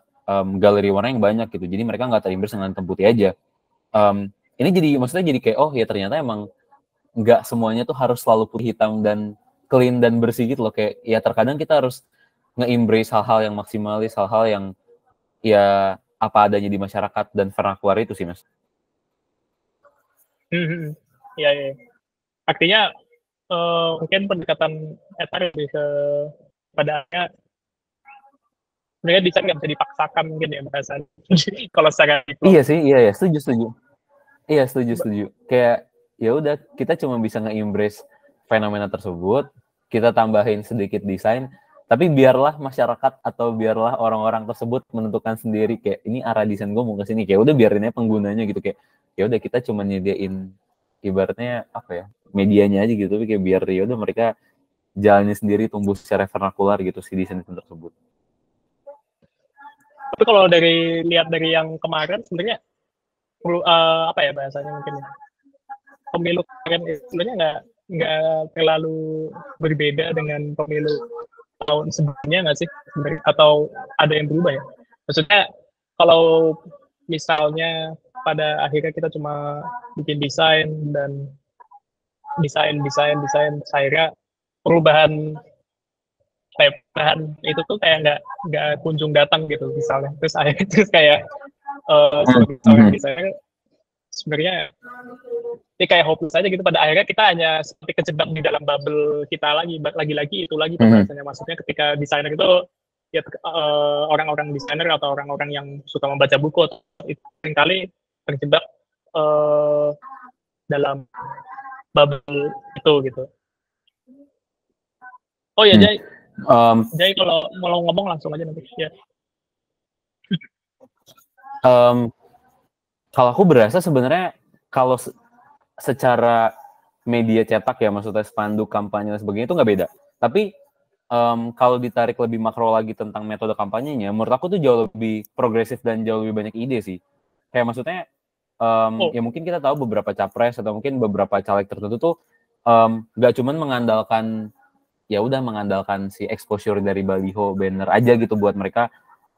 galeri warna yang banyak gitu. Jadi mereka nggak ter-embrace dengan hitam putih aja. Ini jadi maksudnya jadi kayak, oh ya ternyata emang nggak semuanya tuh harus selalu putih hitam dan clean dan bersih gitu loh. Kayak ya terkadang kita harus nge-embrace hal-hal yang maksimalis, hal-hal yang ya apa adanya di masyarakat dan vernakular itu sih, Mas. Iya. Artinya mungkin pendekatan etar lebih ke padahalnya sebenarnya desain nggak bisa dipaksakan mungkin ya bahasanya. Kalau secara iya sih, iya setuju. Iya setuju. Kayak ya udah kita cuma bisa nge-embrace fenomena tersebut, kita tambahin sedikit desain, tapi biarlah masyarakat atau biarlah orang-orang tersebut menentukan sendiri kayak ini arah desain gue mau ke sini, kayak udah biarin aja penggunanya gitu, kayak ya udah kita cuma nyediain ibaratnya apa ya, medianya aja gitu, tapi kayak biar ya udah mereka jalannya sendiri tumbuh secara vernakular gitu si desain tersebut. Tapi kalau lihat dari yang kemarin sebenarnya perlu apa ya bahasanya mungkin pemilu kemarin sebenarnya nggak terlalu berbeda dengan pemilu tahun sebelumnya nggak sih sebenarnya, atau ada yang berubah ya? Maksudnya kalau misalnya pada akhirnya kita cuma bikin desain akhirnya perubahan itu tuh kayak nggak kunjung datang gitu misalnya, terus kayak sebagai desainer sebenarnya ini kayak hopeless aja gitu, pada akhirnya kita hanya seperti kejebak di dalam bubble kita lagi itu lagi pembahasannya. Maksudnya ketika desainer itu ya orang-orang desainer atau orang-orang yang suka membaca buku itu seringkali terjebak dalam bubble itu gitu. Oh ya Jai, kalau mau ngomong langsung aja nanti ya. Kalau aku berasa sebenarnya kalau secara media cetak ya, maksudnya spanduk, kampanye dan sebagainya itu nggak beda. Tapi kalau ditarik lebih makro lagi tentang metode kampanyenya, menurut aku tuh jauh lebih progresif dan jauh lebih banyak ide sih. Kayak maksudnya, ya mungkin kita tahu beberapa capres atau mungkin beberapa caleg tertentu tuh nggak cuman mengandalkan si exposure dari baliho, banner aja gitu buat mereka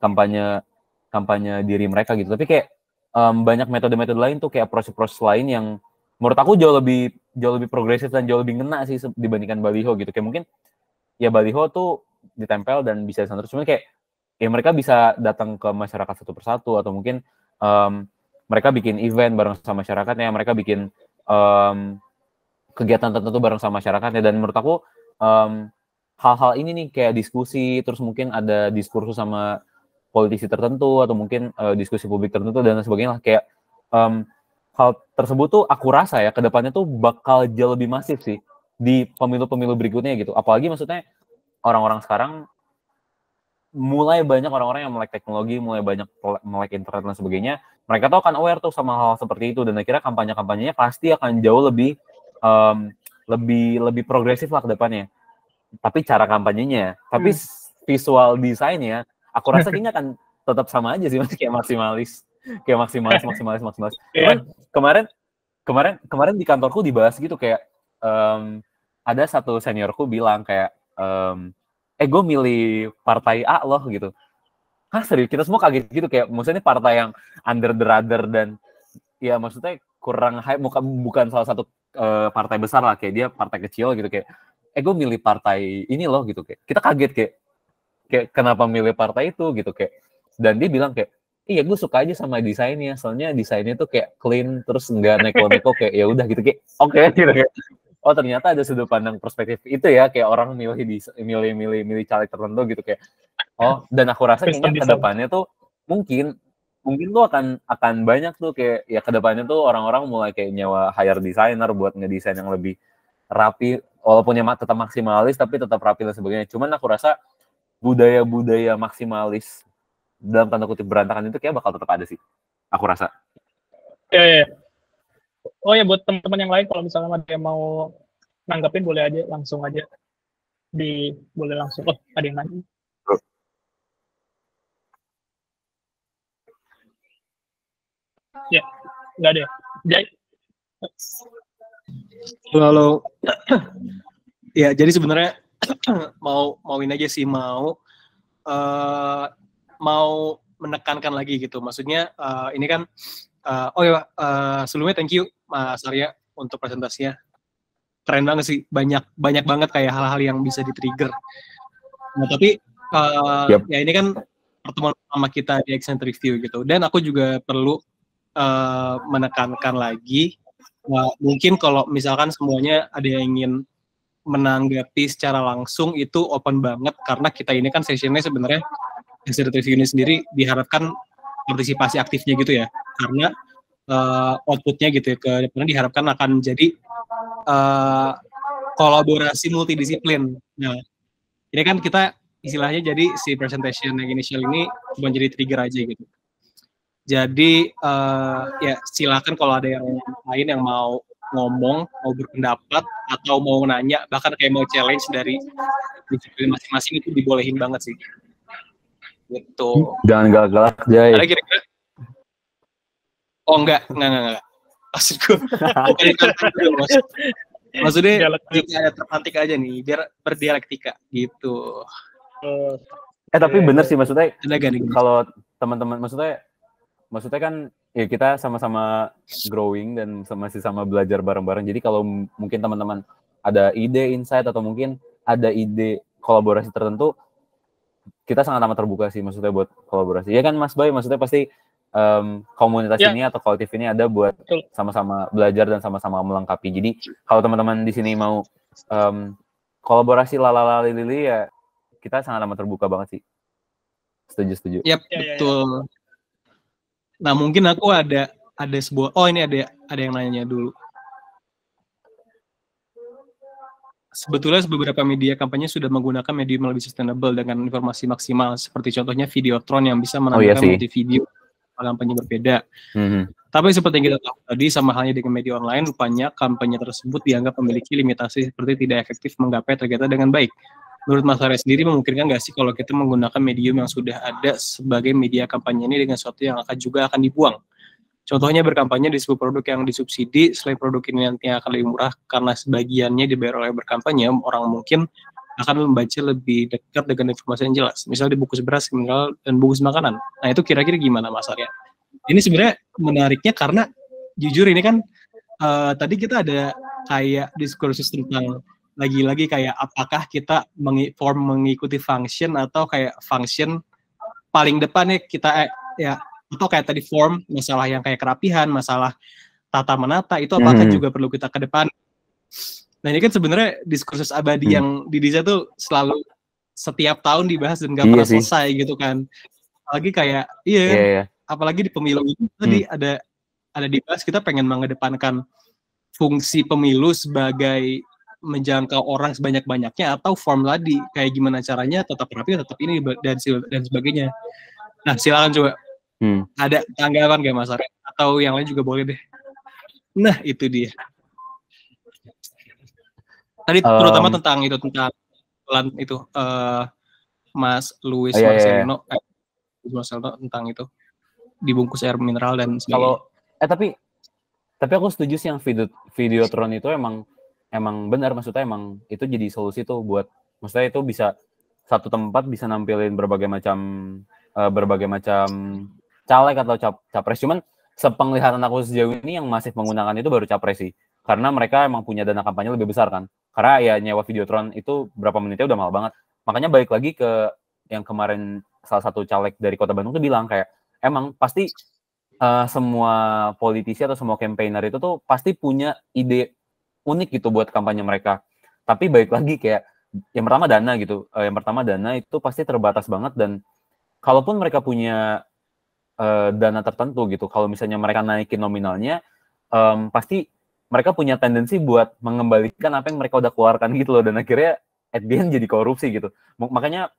kampanye diri mereka gitu. Tapi kayak banyak metode-metode lain tuh kayak proses-proses lain yang menurut aku jauh lebih progresif dan jauh lebih ngena sih dibandingkan baliho gitu. Kayak mungkin ya baliho tuh ditempel dan bisa disanter, cuman kayak ya mereka bisa datang ke masyarakat satu persatu atau mungkin mereka bikin event bareng sama masyarakatnya, mereka bikin kegiatan tertentu bareng sama masyarakatnya, dan menurut aku hal-hal ini nih kayak diskusi, terus mungkin ada diskursus sama politisi tertentu atau mungkin diskusi publik tertentu dan sebagainya lah, kayak hal tersebut tuh aku rasa ya kedepannya tuh bakal jauh lebih masif sih di pemilu-pemilu berikutnya gitu. Apalagi maksudnya orang-orang sekarang mulai banyak orang-orang yang melek teknologi, mulai banyak melek internet dan sebagainya. Mereka tuh akan aware tuh sama hal seperti itu, dan akhirnya kampanye-kampanyenya pasti akan jauh lebih progresif lah ke depannya. Tapi cara kampanyenya, tapi visual desainnya, aku rasa kayaknya akan tetap sama aja sih, masih kayak maksimalis. Kemarin di kantorku dibahas gitu kayak ada satu seniorku bilang kayak gue milih partai A loh gitu. Hah, serius? Kita semua kaget gitu, kayak maksudnya partai yang under the radar dan ya maksudnya kurang hype, bukan salah satu partai besar lah, kayak dia partai kecil gitu, kayak gue milih partai ini loh gitu. Kayak kita kaget kayak kenapa milih partai itu gitu, kayak, dan dia bilang kayak iya gue suka aja sama desainnya, soalnya desainnya tuh kayak clean, terus nggak neko-neko, kayak ya udah gitu, kayak oke, gitu kayak oh ternyata ada sudut pandang perspektif itu ya, kayak orang milih caleg tertentu gitu, kayak oh, dan aku rasa kayaknya kedepannya tuh mungkin tuh akan banyak tuh kayak ya kedepannya tuh orang-orang mulai kayak nyewa hire designer buat ngedesain yang lebih rapi, walaupun ya tetap maksimalis tapi tetap rapi dan sebagainya. Cuman aku rasa budaya maksimalis dalam tanda kutip berantakan itu kayak bakal tetap ada sih, aku rasa. Ya. Oh ya, buat teman-teman yang lain kalau misalnya ada yang mau nanggapin boleh aja, langsung aja boleh langsung. Oh, ada yang nanya. Ya, nggak ada. Jai. Halo. Ya, jadi sebenarnya mau ini aja sih, mau menekankan lagi gitu. Maksudnya ini kan sebelumnya thank you Mas Arya untuk presentasinya. Keren banget sih, banyak banget kayak hal-hal yang bisa di-trigger. Nah, tapi ya ini kan pertemuan pertama kita di Extended Review gitu. Dan aku juga perlu menekankan lagi, mungkin kalau misalkan semuanya ada yang ingin menanggapi secara langsung itu open banget, karena kita ini kan sessionnya sebenarnya Extended Review ini sendiri diharapkan partisipasi aktifnya gitu ya, karena outputnya gitu ya, ke depannya diharapkan akan jadi kolaborasi multidisiplin. Nah, ini kan kita istilahnya jadi si presentation yang initial ini cuma jadi trigger aja gitu. Jadi ya silakan kalau ada yang lain yang mau ngomong, mau berpendapat atau mau nanya, bahkan kayak mau challenge dari disiplin masing-masing, itu dibolehin banget sih. Gitu. Jangan galak-galak, Jai. Ada kira-kira? Oh enggak. Maksudku, maksudnya kita terpantik aja nih, biar berdialektika gitu. Tapi bener sih, maksudnya kalau teman-teman, maksudnya kan ya kita sama-sama growing dan masih sama belajar bareng-bareng. Jadi kalau mungkin teman-teman ada ide, insight, atau mungkin ada ide kolaborasi tertentu, kita sangat amat terbuka sih, maksudnya buat kolaborasi. Ya kan Mas Bay, maksudnya pasti komunitas ini atau kolektif ini ada buat sama-sama belajar dan sama-sama melengkapi. Jadi kalau teman-teman di sini mau kolaborasi lili ya, kita sangat amat terbuka banget sih. Setuju. Yap, betul. Nah, mungkin aku ada sebuah, ini ada yang nanya dulu. Sebetulnya beberapa media kampanye sudah menggunakan medium lebih sustainable dengan informasi maksimal, seperti contohnya Videotron yang bisa menampilkan multi-video kampanye berbeda. Tapi seperti yang kita tahu tadi, sama halnya dengan media online, rupanya kampanye tersebut dianggap memiliki limitasi seperti tidak efektif menggapai targetnya dengan baik. menurut Mas Arya sendiri memungkinkan nggak sih kalau kita menggunakan medium yang sudah ada sebagai media kampanye ini dengan sesuatu yang juga akan dibuang? Contohnya berkampanye di sebuah produk yang disubsidi, selain produk ini nantinya akan lebih murah karena sebagiannya dibayar oleh berkampanye, orang mungkin akan membaca lebih dekat dengan informasi yang jelas. Misalnya di bungkus beras, mineral, dan bungkus makanan. Nah itu kira-kira gimana Mas Arya? Ini sebenarnya menariknya karena jujur ini kan tadi kita ada kayak diskursus tentang lagi-lagi kayak apakah kita mengikuti function atau kayak function paling depan nih kita ya atau kayak tadi form, masalah yang kayak kerapihan, masalah tata menata itu apakah juga perlu kita ke depan. Nah ini kan sebenarnya diskursus abadi yang di Disa tuh selalu setiap tahun dibahas dan gak pernah selesai gitu kan. Apalagi kayak apalagi di pemilu itu tadi ada dibahas kita pengen mengedepankan fungsi pemilu sebagai menjangkau orang sebanyak-banyaknya atau form tadi kayak gimana caranya tetap rapi tetap ini dan sebagainya. Nah silakan coba. Ada tanggapan gak Mas Arya? Atau yang lain juga boleh deh. Nah itu dia. Tadi terutama tentang itu Mas Luis Marcelino tentang itu dibungkus air mineral dan sebagainya. Tapi aku setuju sih yang Videotron itu emang benar, maksudnya emang itu jadi solusi tuh buat, maksudnya itu bisa satu tempat bisa nampilin berbagai macam caleg atau capres. Cuman sepenglihatan aku sejauh ini yang masih menggunakan itu baru capres sih, karena mereka emang punya dana kampanye lebih besar kan, karena ya nyewa Videotron itu berapa menitnya udah mahal banget. Makanya balik lagi ke yang kemarin salah satu caleg dari Kota Bandung tuh bilang kayak emang pasti semua politisi atau semua campaigner itu tuh pasti punya ide unik gitu buat kampanye mereka. Tapi balik lagi kayak yang pertama dana gitu. Yang pertama dana itu pasti terbatas banget, dan kalaupun mereka punya dana tertentu gitu, kalau misalnya mereka naikin nominalnya, pasti mereka punya tendensi buat mengembalikan apa yang mereka udah keluarkan gitu loh, dan akhirnya at the end jadi korupsi gitu. Makanya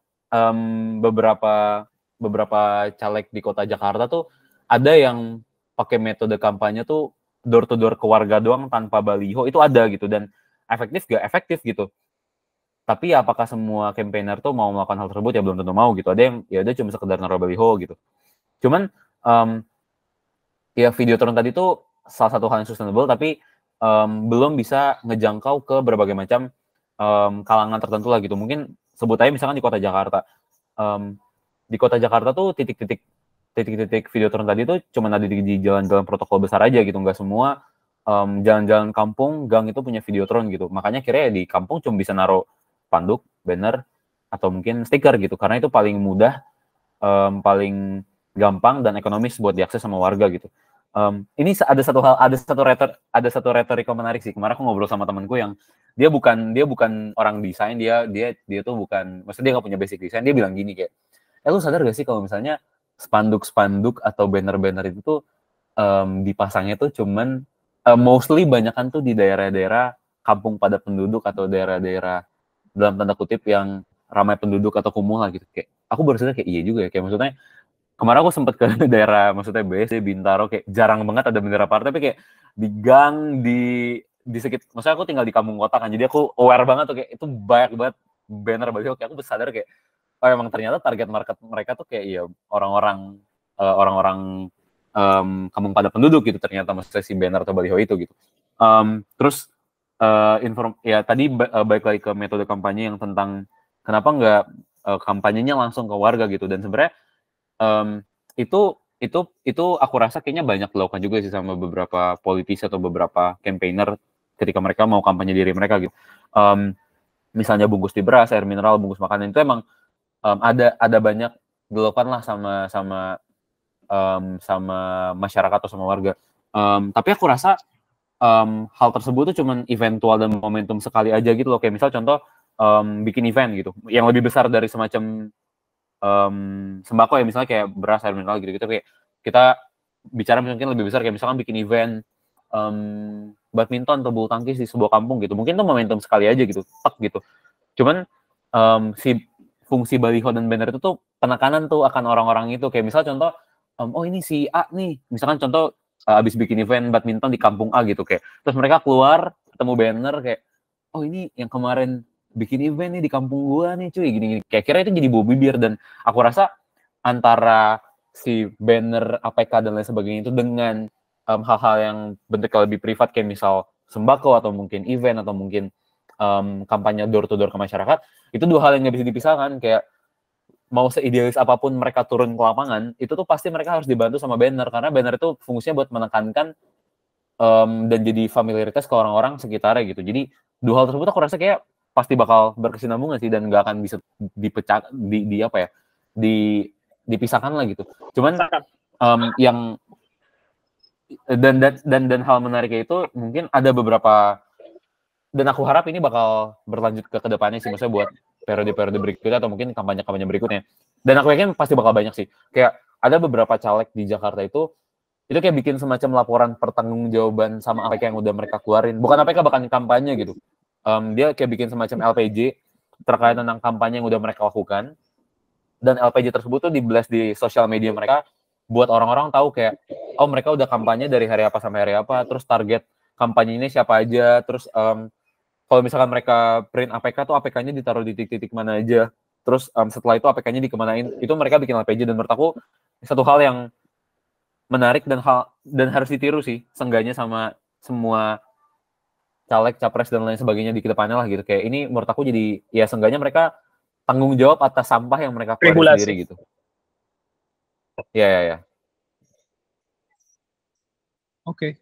beberapa caleg di kota Jakarta tuh ada yang pakai metode kampanye tuh door to door ke warga doang tanpa baliho, itu ada gitu, dan efektif gak efektif gitu. Tapi ya apakah semua campaigner tuh mau melakukan hal tersebut, ya belum tentu mau gitu. Ada yang ya udah cuma sekedar naruh baliho gitu. Cuman ya Videotron tadi tuh salah satu hal yang sustainable, tapi belum bisa ngejangkau ke berbagai macam kalangan tertentu lah gitu. Mungkin sebut aja misalkan di kota Jakarta. Di kota Jakarta tuh titik-titik Videotron tadi tuh cuma ada di jalan-jalan protokol besar aja gitu. Nggak semua jalan-jalan kampung, gang itu punya Videotron gitu. Makanya kira di kampung cuma bisa naruh panduk, banner, atau mungkin stiker gitu. Karena itu paling mudah, paling gampang dan ekonomis buat diakses sama warga gitu. Ini ada satu retorika menarik sih. Kemarin aku ngobrol sama temanku yang dia bukan orang desain, dia tuh bukan, maksudnya dia nggak punya basic desain. Dia bilang gini kayak, lu sadar gak sih kalau misalnya spanduk atau banner itu tuh dipasangnya tuh cuman mostly banyakan tuh di daerah-daerah kampung padat penduduk atau daerah-daerah dalam tanda kutip yang ramai penduduk atau kumuh lah gitu. Kayak aku baru sadar kayak iya juga ya, kayak maksudnya kemarin aku sempat ke daerah maksudnya BSD, Bintaro, kayak jarang banget ada bendera partai, tapi kayak di gang di sekitar, maksudnya aku tinggal di kampung kota kan, jadi aku aware banget tuh kayak itu banyak banget banner baliho. Kayak aku sadar kayak oh emang ternyata target market mereka tuh kayak ya orang-orang kampung padat penduduk gitu ternyata, maksudnya si banner atau baliho itu gitu. Terus ya tadi balik lagi ke metode kampanye yang tentang kenapa nggak kampanyenya langsung ke warga gitu, dan sebenarnya itu aku rasa kayaknya banyak dilakukan juga sih sama beberapa politisi atau beberapa campaigner ketika mereka mau kampanye diri mereka gitu. Misalnya bungkus di beras, air mineral, bungkus makanan itu emang ada banyak dilakukan lah sama masyarakat atau sama warga. Tapi aku rasa hal tersebut tuh cuman eventual dan momentum sekali aja gitu loh. Kayak misal contoh bikin event gitu yang lebih besar dari semacam sembako ya, misalnya kayak beras, air mineral gitu kayak kita bicara mungkin lebih besar, kayak misalkan bikin event badminton atau bulu tangkis di sebuah kampung gitu. Mungkin tuh momentum sekali aja gitu, tak gitu. Cuman si fungsi baliho dan banner itu tuh penekanan tuh akan orang-orang itu. Kayak misal contoh oh ini si A nih, misalkan contoh abis bikin event badminton di kampung A gitu, kayak terus mereka keluar ketemu banner kayak oh ini yang kemarin bikin event nih di kampung gua nih cuy gini-gini. Kayak kira itu jadi bawa bibir, dan aku rasa antara si banner APK dan lain sebagainya itu dengan hal-hal yang bentuknya lebih privat kayak misal sembako atau mungkin event atau mungkin kampanye door to door ke masyarakat, itu dua hal yang nggak bisa dipisahkan. Kayak mau seidealis apapun mereka turun ke lapangan, itu tuh pasti mereka harus dibantu sama banner, karena banner itu fungsinya buat menekankan dan jadi familiaritas ke orang-orang sekitarnya gitu. Jadi dua hal tersebut aku rasa kayak pasti bakal berkesinambungan sih, dan nggak akan bisa dipecah di apa ya, dipisahkan lah gitu. Cuman yang dan hal menariknya itu mungkin ada beberapa, dan aku harap ini bakal berlanjut ke kedepannya sih, maksudnya buat periode-periode berikutnya atau mungkin kampanye-kampanye berikutnya. Dan aku yakin pasti bakal banyak sih. Kayak ada beberapa caleg di Jakarta itu kayak bikin semacam laporan pertanggungjawaban sama APK yang udah mereka keluarin. Bukan APK, bahkan kampanye gitu. Dia kayak bikin semacam LPG terkait tentang kampanye yang udah mereka lakukan. Dan LPG tersebut tuh di-blast di sosial media mereka buat orang-orang tahu kayak, oh mereka udah kampanye dari hari apa sampai hari apa, terus target kampanye ini siapa aja, terus kalau misalkan mereka print APK tuh APK-nya ditaruh di titik-titik mana aja, terus setelah itu APK-nya dikemanain. Itu mereka bikin LPG, dan menurut aku satu hal yang menarik dan harus ditiru sih, seenggaknya sama semua caleg, capres dan lain sebagainya di kedepannya lah gitu. Kayak ini menurut aku jadi ya seenggaknya mereka tanggung jawab atas sampah yang mereka keluarin sendiri gitu. Ya. Oke.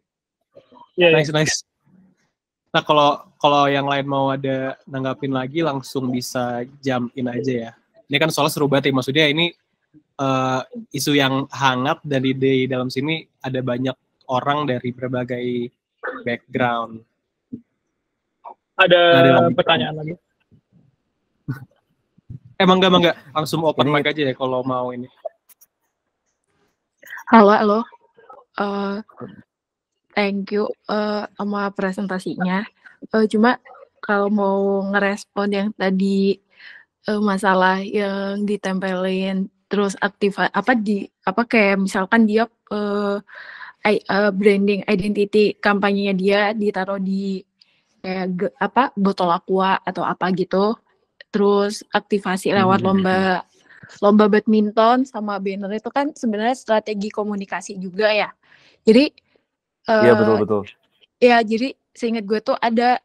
Iya. Nice. Nah, kalau yang lain mau ada nanggapin lagi, langsung bisa jump in aja ya. Ini kan soalnya seru banget ya, maksudnya ini isu yang hangat, dan di dalam sini ada banyak orang dari berbagai background. Ada pertanyaan lagi? Emang enggak, langsung open mic aja ya kalau mau ini. Halo. Thank you sama presentasinya. Cuma kalau mau ngerespon yang tadi masalah yang ditempelin terus kayak misalkan dia branding identity kampanyenya dia ditaruh di kayak botol aqua atau apa gitu, terus aktivasi lewat lomba badminton sama banner, itu kan sebenarnya strategi komunikasi juga ya. Jadi iya betul. Ya, jadi seingat gue tuh ada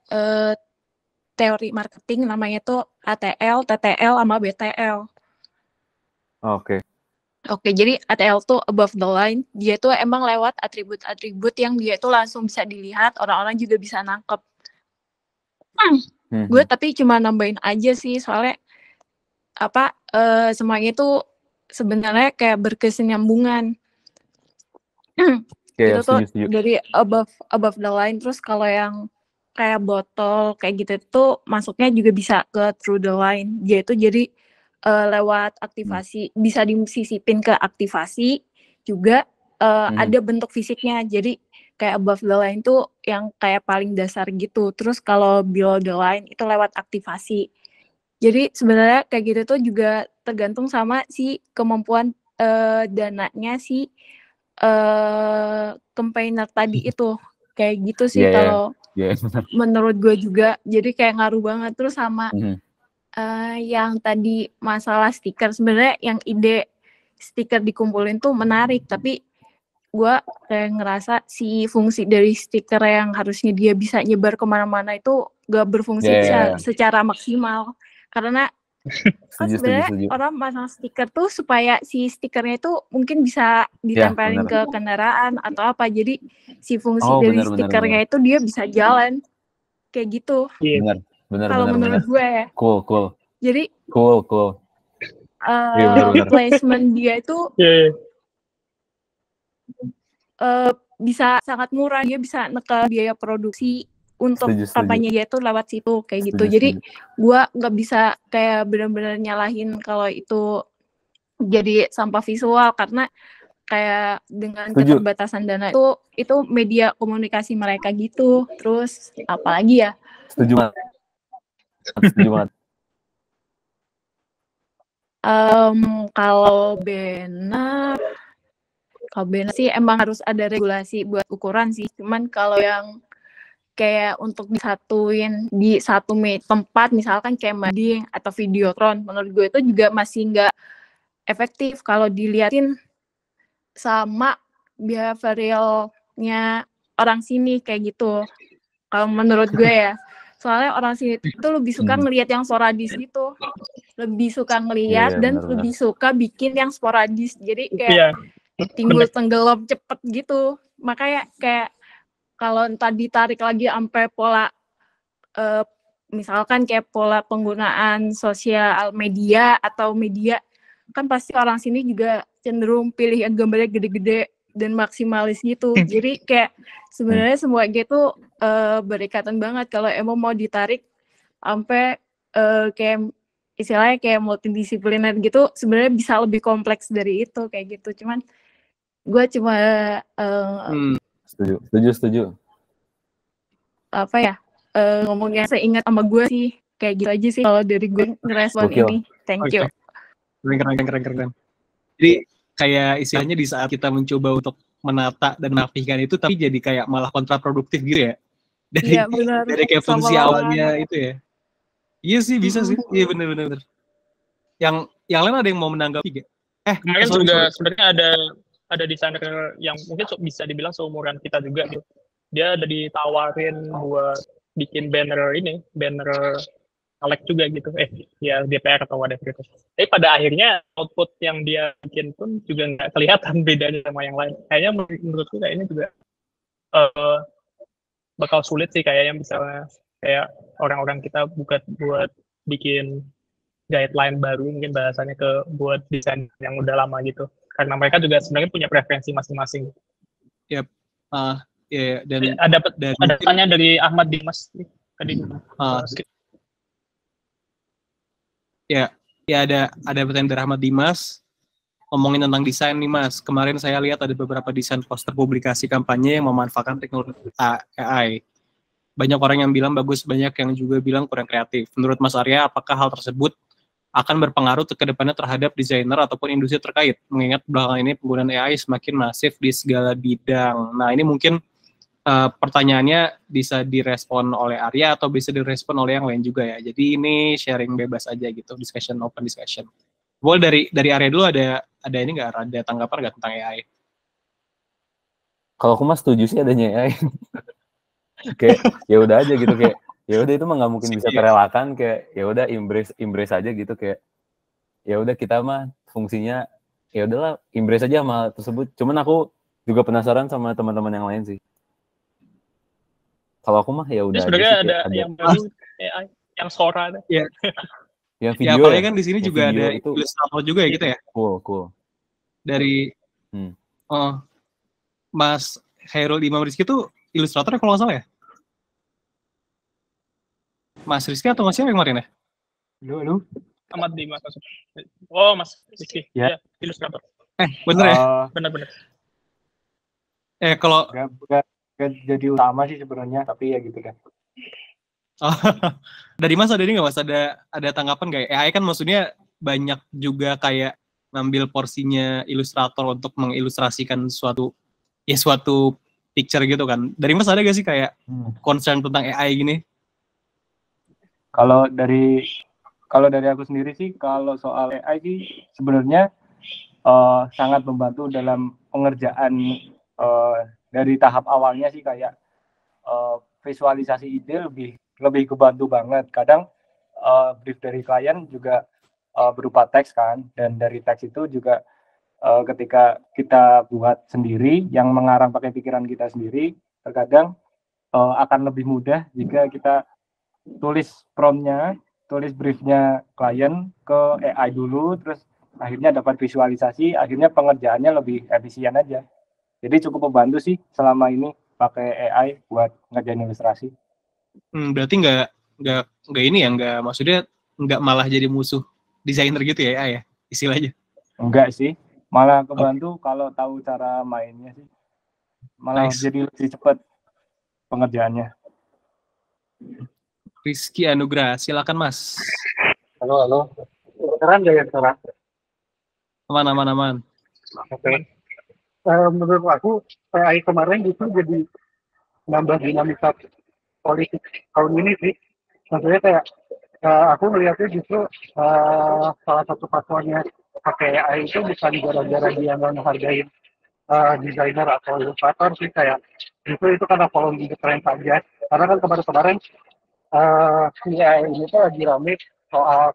teori marketing namanya tuh ATL, TTL, sama BTL. Oke, jadi ATL tuh above the line. Dia tuh emang lewat atribut-atribut yang dia tuh langsung bisa dilihat, orang-orang juga bisa nangkep. Gue tapi cuma nambahin aja sih, soalnya semuanya tuh sebenarnya kayak berkesinambungan. Itu tuh dari above the line. Terus kalau yang kayak botol kayak gitu tuh masuknya juga bisa ke through the line. Dia itu jadi lewat aktivasi, bisa disisipin ke aktivasi juga, ada bentuk fisiknya. Jadi kayak above the line tuh yang kayak paling dasar gitu. Terus kalau below the line itu lewat aktivasi. Jadi sebenarnya kayak gitu tuh juga tergantung sama si kemampuan dananya si campaigner tadi itu. Kayak gitu sih kalau menurut gue juga. Jadi kayak ngaruh banget. Terus sama yang tadi masalah stiker, sebenarnya yang ide stiker dikumpulin tuh menarik, tapi gue kayak ngerasa si fungsi dari stiker yang harusnya dia bisa nyebar kemana-mana itu gak berfungsi secara maksimal, karena kan sebenarnya orang pasang stiker tuh supaya si stikernya itu mungkin bisa ditempelin ke kendaraan atau apa, jadi si fungsi dari stikernya itu dia bisa jalan kayak gitu. Benar. Kalau menurut gue ya. Cool. Jadi cool. Placement dia itu bisa sangat murah, dia bisa neken biaya produksi untuk kampanye dia tuh lewat situ kayak gitu. Jadi gue nggak bisa kayak benar-benar nyalahin kalau itu jadi sampah visual, karena kayak dengan keterbatasan dana itu media komunikasi mereka gitu. Terus apalagi ya? Setuju banget. Kalau banner sih emang harus ada regulasi buat ukuran sih. Cuman kalau yang kayak untuk disatuin di satu tempat, misalkan kayak modding atau Videotron, menurut gue itu juga masih nggak efektif kalau diliatin sama behavioralnya orang sini kayak gitu. Kalau menurut gue ya, soalnya orang sini itu lebih suka ngelihat yang sporadis gitu, lebih suka ngelihat dan lebih suka bikin yang sporadis. Jadi kayak timbul tenggelam cepet gitu. Makanya kayak kalau entah ditarik lagi sampai pola misalkan kayak pola penggunaan sosial media atau media, kan pasti orang sini juga cenderung pilih yang gambarnya gede-gede dan maksimalis gitu. Jadi kayak sebenarnya semua gitu berikatan banget kalau emang mau ditarik sampai kayak istilahnya kayak multidisipliner gitu, sebenarnya bisa lebih kompleks dari itu kayak gitu. Cuman gue cuma setuju. Apa ya? Ngomongnya seingat sama gue sih kayak gitu aja sih kalau dari gue ngerespon ini. Thank you. Keren. Jadi kayak istilahnya di saat kita mencoba untuk menata dan menafikan itu, tapi jadi kayak malah kontraproduktif gitu ya. Dari kayak fungsi awalnya itu ya. Iya sih, bisa sih. Iya benar. Yang lain ada yang mau menanggapi gak? Kemarin juga sebenarnya ada desainer yang mungkin bisa dibilang seumuran kita juga gitu. Dia ada ditawarin buat bikin banner Alex juga gitu, ya DPR atau whatever gitu. Tapi pada akhirnya output yang dia bikin pun juga nggak kelihatan bedanya sama yang lain. Kayaknya menurutku kayaknya juga bakal sulit sih kayaknya misalnya kayak orang-orang kita buat bikin guideline baru mungkin bahasanya buat desain yang udah lama gitu. Karena mereka juga sebenarnya punya preferensi masing-masing. Yap. Dan ada tanya dari Ahmad Dimas tadi. Ya ada pertanyaan dari Ahmad Dimas ngomongin tentang desain nih Mas. Kemarin saya lihat ada beberapa desain poster publikasi kampanye yang memanfaatkan teknologi AI. Banyak orang yang bilang bagus, banyak yang juga bilang kurang kreatif. Menurut Mas Arya, apakah hal tersebut akan berpengaruh ke depannya terhadap desainer ataupun industri terkait? Mengingat belakangan ini penggunaan AI semakin masif di segala bidang. Nah ini mungkin pertanyaannya bisa direspon oleh Arya atau bisa direspon oleh yang lain juga ya. Jadi ini sharing bebas aja gitu, open discussion. Boleh dari Arya dulu ada ini nggak, ada tanggapan nggak tentang AI? Kalau aku mah setuju sih adanya AI. Kayak ya udah aja gitu, kayak ya udah itu mah nggak mungkin bisa terelakkan, kayak ya udah embrace aja gitu, kayak ya udah kita mah fungsinya ya udahlah embrace aja sama tersebut. Cuman aku juga penasaran sama teman-teman yang lain sih. Kalau aku mah ya udah. Sebenarnya ada yang baru AI, yang Sora ada. Ya. Yang video ya apalagi kan di sini juga ada itu ilustrator juga ya gitu ya. Cool. Dari Mas Hairul Imam Rizky itu ilustratornya kalau nggak salah ya? Mas Rizky atau Mas siapa yang kemarin ya? Lu? Ahmad Dimas. Oh, Mas Rizky. Ya, ilustrator. Bener ya? Bener. Kalau gak jadi utama sih sebenarnya, tapi ya gitu kan. Dari Mas ada ini nggak Mas? Ada tanggapan nggak? AI kan maksudnya banyak juga kayak ngambil porsinya ilustrator untuk mengilustrasikan suatu picture gitu kan. Dari Mas ada gak sih kayak concern tentang AI gini? Kalau dari aku sendiri sih, kalau soal AI sih sebenarnya sangat membantu dalam pengerjaan dari tahap awalnya sih, kayak visualisasi ide lebih kebantu banget. Kadang brief dari klien juga berupa teks kan, dan dari teks itu juga ketika kita buat sendiri yang mengarang pakai pikiran kita sendiri, terkadang akan lebih mudah jika kita tulis promptnya, tulis briefnya klien ke AI dulu, terus akhirnya dapat visualisasi, akhirnya pengerjaannya lebih efisien aja. Jadi cukup membantu sih selama ini pakai AI buat ngerjain ilustrasi. Berarti nggak maksudnya nggak malah jadi musuh desainer gitu ya AI ya istilahnya? Enggak sih, malah kebantu kalau tahu cara mainnya sih, malah jadi lebih cepat pengerjaannya. Rizky Anugrah, silakan Mas. Halo. Kedengeran nggak ya suara? Aman. Oke. Menurut aku AI kemarin itu jadi nambah dinamika politik tahun ini sih. Maksudnya kayak aku melihatnya justru salah satu paslonnya pakai AI itu bukan gara-gara dia nggak menghargai desainer atau ilustrator sih, kayak justru itu karena following the trend saja. Karena kan kemarin-kemarin si AI ini tuh lagi rame soal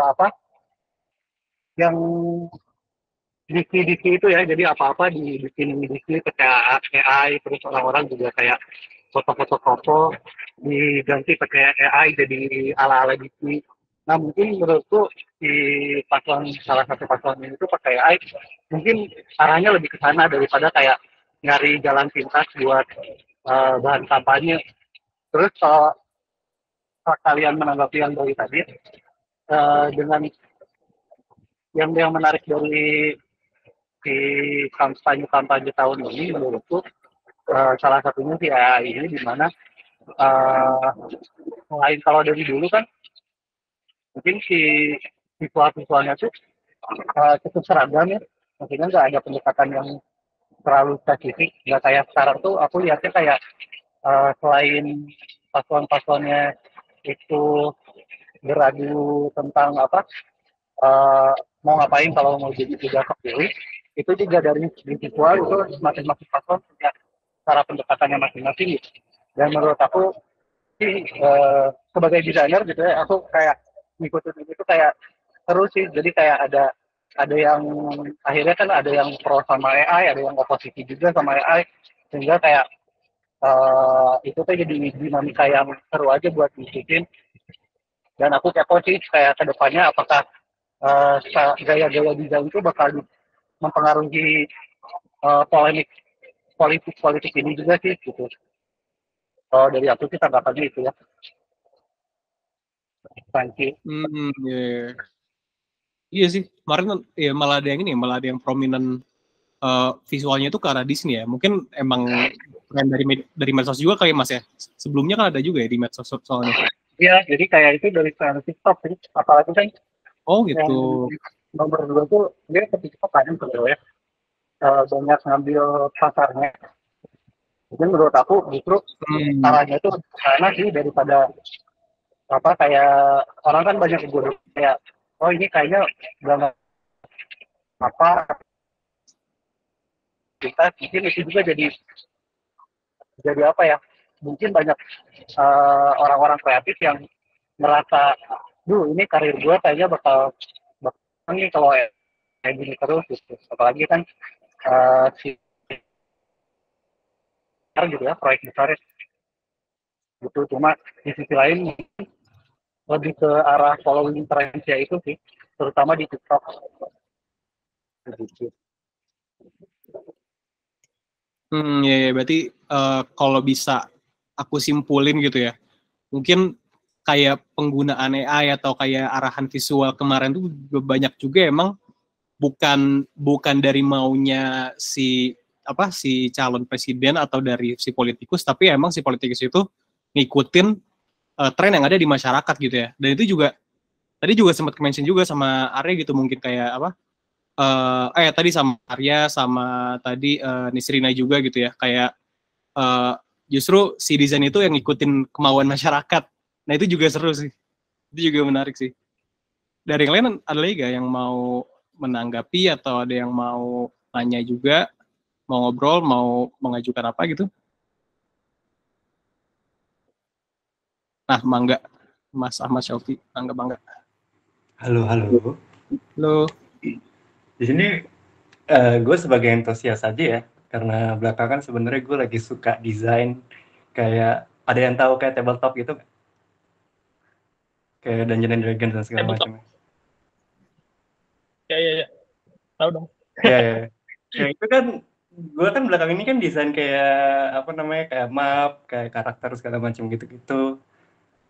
apa yang diksi itu ya, jadi apa-apa dibikin diksi pakai AI, terus orang-orang juga kayak foto-foto diganti pakai AI jadi ala-ala diksi. Nah mungkin menurutku si salah satu paslon ini tuh pakai AI mungkin arahnya lebih ke sana daripada kayak nyari jalan pintas buat bahan kampanye. Terus kalau kalian menanggapi yang dari tadi dengan yang menarik dari di kampanye tahun ini menurutku salah satunya si AI ini, di mana selain kalau dari dulu kan mungkin si visualnya tuh cukup seragam ya, maksudnya nggak ada pendekatan yang terlalu spesifik, nggak kayak sekarang tuh aku lihatnya kayak selain paslon-paslonnya itu beradu tentang apa mau ngapain kalau mau jadi tidak kepilih, itu juga dari visual itu masing-masing paslon punya cara pendekatannya masing-masing gitu. Dan menurut aku sih sebagai desainer gitu ya, aku kayak ngikutin itu kayak terus sih, jadi kayak ada yang akhirnya kan ada yang pro sama AI, ada yang oposisi juga sama AI, sehingga kayak itu tuh jadi dinamika yang seru aja buat ngikutin. Dan aku kepo sih kayak kedepannya apakah gaya-gaya desain itu bakal mempengaruhi polemik politik ini juga sih gitu. Kalau dari aku sih tanggapannya itu ya. Thank you. Yeah. Iya sih, kemarin ya malah ada yang ini, malah ada yang prominent visualnya itu ke arah Disney ya. Mungkin emang dari medsos juga kali Mas ya. Sebelumnya kan ada juga ya di medsos soalnya. Iya, jadi kayak itu dari TikTok sih. Apalagi kan oh gitu. Nomor 2 tuh dia ke TikTok kan ya. Banyak ngambil pasarnya. Jadi menurut aku justru arahnya itu sana sih daripada apa kayak orang kan banyak yang kayak oh ini kayaknya udah apa kita mungkin itu juga jadi apa ya, mungkin banyak orang-orang kreatif yang merasa ini karir gue kayaknya bakal nih kalau kayak gini terus gitu. Apalagi kan si gitu ya, proyek besar gitu. Cuma di sisi lain lebih ke arah following trendnya itu sih, terutama di TikTok gitu. Ya, berarti kalau bisa aku simpulin gitu ya, mungkin kayak penggunaan AI atau kayak arahan visual kemarin tuh banyak juga emang bukan dari maunya si calon presiden atau dari si politikus, tapi emang si politikus itu ngikutin tren yang ada di masyarakat gitu ya. Dan itu juga tadi juga sempat mention juga sama Arya gitu, mungkin kayak apa tadi sama Arya sama tadi Nisrina juga gitu ya, kayak justru si desain itu yang ngikutin kemauan masyarakat. Nah itu juga seru sih, itu juga menarik sih. Dari yang lain ada lagi gak yang mau menanggapi atau ada yang mau tanya juga, mau ngobrol, mau mengajukan apa gitu? Nah, mangga Mas Ahmad Syauki, mangga. Halo. Halo. Di sini gue sebagai entusias aja ya, karena belakangan sebenarnya gue lagi suka desain kayak ada yang tahu kayak tabletop gitu, kayak Dungeons and Dragons dan segala macam. Ya. Tahu dong. Ya. Itu kan gue kan belakang ini kan desain kayak apa namanya, kayak map, kayak karakter segala macam gitu-gitu.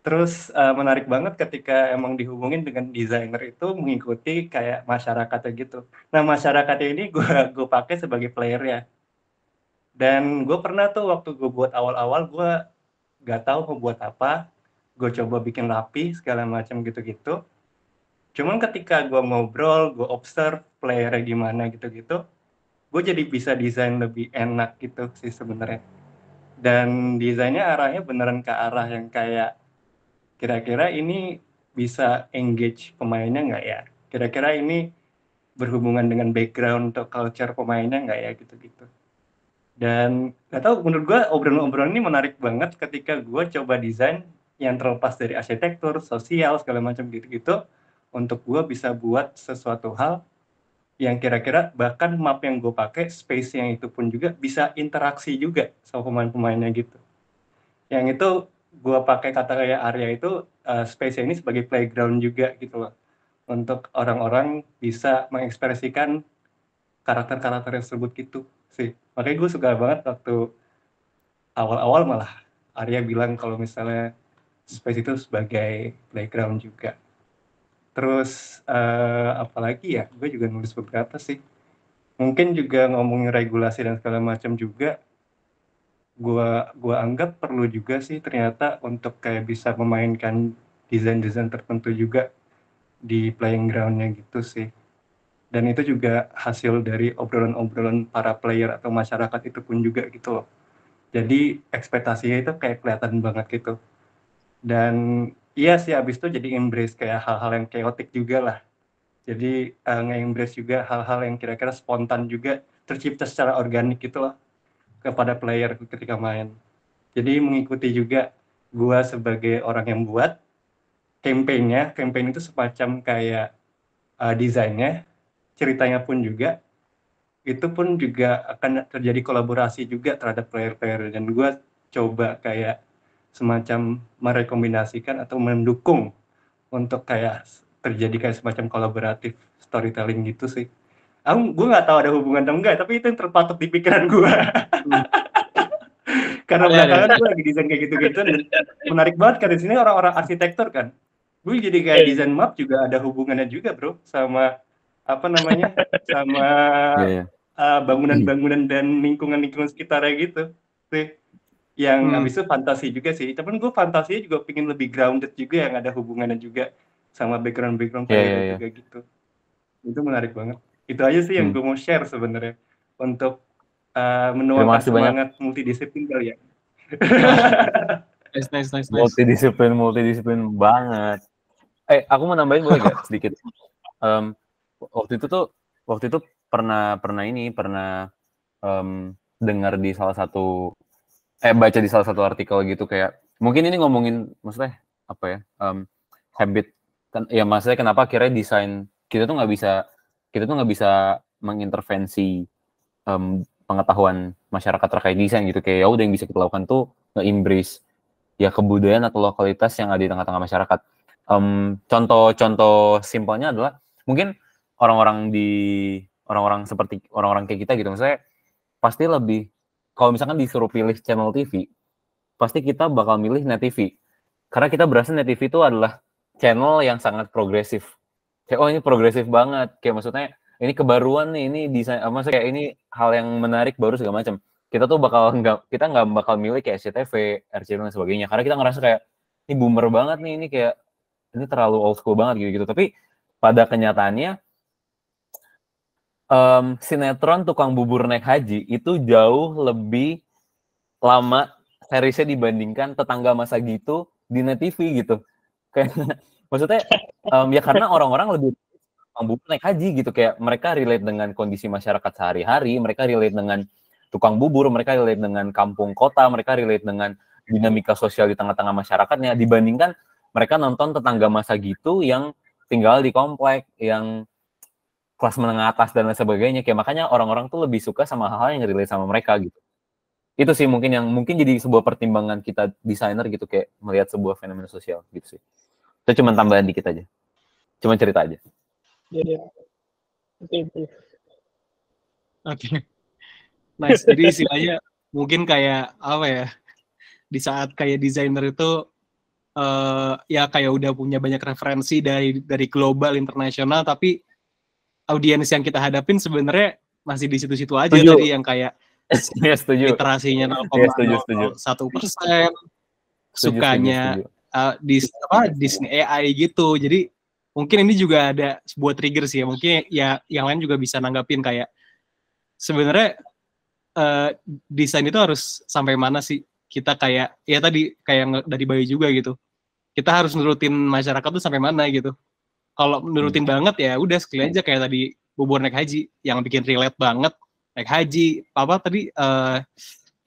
Terus menarik banget ketika emang dihubungin dengan desainer itu mengikuti kayak masyarakatnya gitu. Nah masyarakatnya ini gue pakai sebagai player ya. Dan gue pernah tuh waktu gue buat awal-awal gue gak tahu mau buat apa. Gue coba bikin rapi segala macam gitu-gitu. Cuman ketika gue ngobrol, gue observe playernya gimana gitu-gitu, gue jadi bisa desain lebih enak gitu sih sebenarnya. dan desainnya arahnya beneran ke arah yang kayak kira-kira ini bisa engage pemainnya nggak ya, kira-kira ini berhubungan dengan background atau culture pemainnya nggak ya, gitu-gitu. Dan nggak tahu, menurut gue obrolan-obrolan ini menarik banget ketika gue coba desain yang terlepas dari arsitektur, sosial, segala macam gitu-gitu, untuk gue bisa buat sesuatu hal yang kira-kira bahkan map yang gue pakai, space yang itu pun juga bisa interaksi juga sama pemain-pemainnya gitu. Yang itu gue pakai kata kayak Arya itu, space ini sebagai playground juga gitu loh, untuk orang-orang bisa mengekspresikan karakter-karakter tersebut gitu sih. Makanya gue suka banget waktu awal-awal malah Arya bilang kalau misalnya space itu sebagai playground juga. Terus apalagi ya, gue juga nulis beberapa sih. Mungkin juga ngomongin regulasi dan segala macam juga, gue anggap perlu juga sih ternyata untuk kayak bisa memainkan desain-desain tertentu juga di playing ground-nya gitu sih. Dan itu juga hasil dari obrolan-obrolan para player atau masyarakat itu pun juga gitu loh. Jadi ekspektasinya itu kayak kelihatan banget gitu. Dan iya sih, abis itu jadi embrace kayak hal-hal yang chaotic juga lah. Jadi nge-embrace juga hal-hal yang kira-kira spontan juga, tercipta secara organik gitu loh kepada player ketika main. Jadi mengikuti juga gua sebagai orang yang buat campaign itu semacam kayak desainnya, ceritanya pun juga, itu pun juga akan terjadi kolaborasi juga terhadap player-player, dan gue coba kayak semacam merekomendasikan atau mendukung untuk kayak terjadi kayak semacam kolaboratif storytelling gitu sih. Gue nggak tahu ada hubungan atau enggak, tapi itu yang terpatok di pikiran gue. Karena belakangan gue lagi desain kayak gitu-gitu, dan menarik banget karena di sini orang-orang arsitektur kan. Gue jadi kayak desain map juga ada hubungannya juga bro, sama apa namanya, sama bangunan-bangunan dan lingkungan-lingkungan sekitarnya gitu sih. Yang abis itu fantasi juga sih, tapi gue fantasinya juga pengen lebih grounded juga, yang ada hubungannya juga sama background player juga gitu. Itu menarik banget. Itu aja sih yang gue mau share sebenarnya untuk menuangkan semangat multidisiplin kali ya. Nice. Multidisiplin banget. Aku mau nambahin boleh gak sedikit? Waktu itu pernah dengar di salah satu baca di salah satu artikel gitu, kayak mungkin ini ngomongin maksudnya apa ya, habit kan ya, maksudnya kenapa akhirnya desain kita tuh nggak bisa mengintervensi pengetahuan masyarakat terkait desain gitu, kayak ya udah yang bisa kita lakukan tuh nge-embrace ya kebudayaan atau lokalitas yang ada di tengah-tengah masyarakat. Contoh simpelnya adalah mungkin orang-orang seperti orang-orang kayak kita gitu, maksudnya pasti lebih, kalau misalkan disuruh pilih channel TV, pasti kita bakal milih Net TV. Karena kita berasa Net TV itu adalah channel yang sangat progresif. Kayak, ini progresif banget. Kayak maksudnya, ini kebaruan nih, ini desain, maksudnya kayak ini hal yang menarik, baru segala macam. Kita tuh kita nggak bakal milih kayak SCTV, RCTI dan sebagainya. Karena kita ngerasa kayak, ini boomer banget nih, ini kayak, ini terlalu old school banget gitu-gitu. Tapi pada kenyataannya, sinetron Tukang Bubur Naik Haji itu jauh lebih lama seriesnya dibandingkan Tetangga Masa Gitu di Net TV gitu. Kayak maksudnya ya karena orang-orang lebih Tukang Bubur Naik Haji gitu, kayak mereka relate dengan kondisi masyarakat sehari-hari, mereka relate dengan tukang bubur, mereka relate dengan kampung kota, mereka relate dengan dinamika sosial di tengah-tengah masyarakatnya, dibandingkan mereka nonton Tetangga Masa Gitu yang tinggal di komplek, yang kelas menengah atas dan lain sebagainya. Kayak makanya orang-orang tuh lebih suka sama hal-hal yang relate sama mereka gitu. Itu sih mungkin jadi sebuah pertimbangan kita desainer gitu, kayak melihat sebuah fenomena sosial gitu sih. Itu cuma tambahan dikit aja. Cuma cerita aja. Iya. Oke. Nice. Jadi istilahnya mungkin kayak apa ya? Di saat kayak desainer itu ya kayak udah punya banyak referensi dari global, internasional, tapi audiens yang kita hadapin sebenarnya masih di situ-situ aja. Tadi yang kayak literasinya 0,01%, sukanya Disney AI gitu. Jadi mungkin ini juga ada sebuah trigger sih ya. Mungkin ya yang lain juga bisa nanggapin kayak sebenarnya desain itu harus sampai mana sih? kita kayak ya tadi kayak dari Bayu juga gitu. Kita harus nurutin masyarakat tuh sampai mana gitu. Kalau nurutin banget ya udah sekali aja kayak tadi bubur naik haji yang bikin relate banget. Naik haji, apa tadi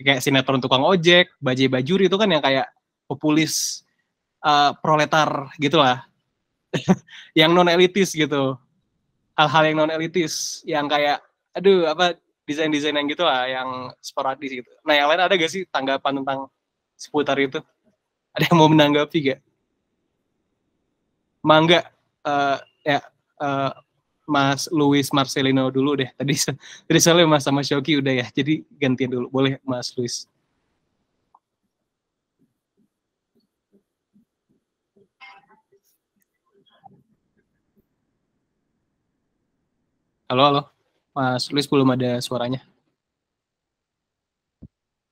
kayak sinetron tukang ojek, Bajai Bajuri itu kan yang kayak populis proletar gitulah. Yang non elitis gitu. Hal-hal yang non elitis yang kayak aduh apa desain-desain yang gitu lah yang sporadis gitu. Nah, yang lain ada gak sih tanggapan tentang seputar itu? Ada yang mau menanggapi gak? Mangga Mas Luis Marcelino dulu deh. Tadi soalnya Mas sama Shoki udah ya. Jadi gantian dulu. Boleh Mas Luis. Halo. Mas Luis belum ada suaranya.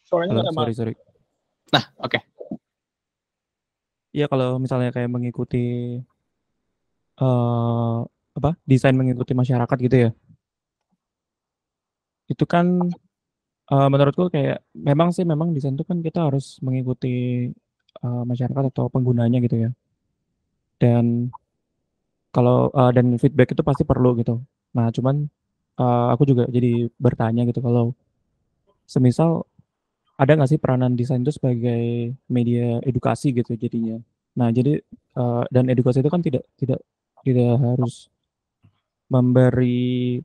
Suaranya Halo, sorry. Nah, oke. Iya, kalau misalnya kayak mengikuti desain mengikuti masyarakat gitu ya. Itu kan menurutku kayak memang desain itu kan kita harus mengikuti masyarakat atau penggunanya gitu ya. Dan kalau dan feedback itu pasti perlu gitu. Nah, cuman aku juga jadi bertanya gitu kalau semisal ada nggak sih peranan desain itu sebagai media edukasi gitu jadinya. Nah, jadi dan edukasi itu kan tidak harus memberi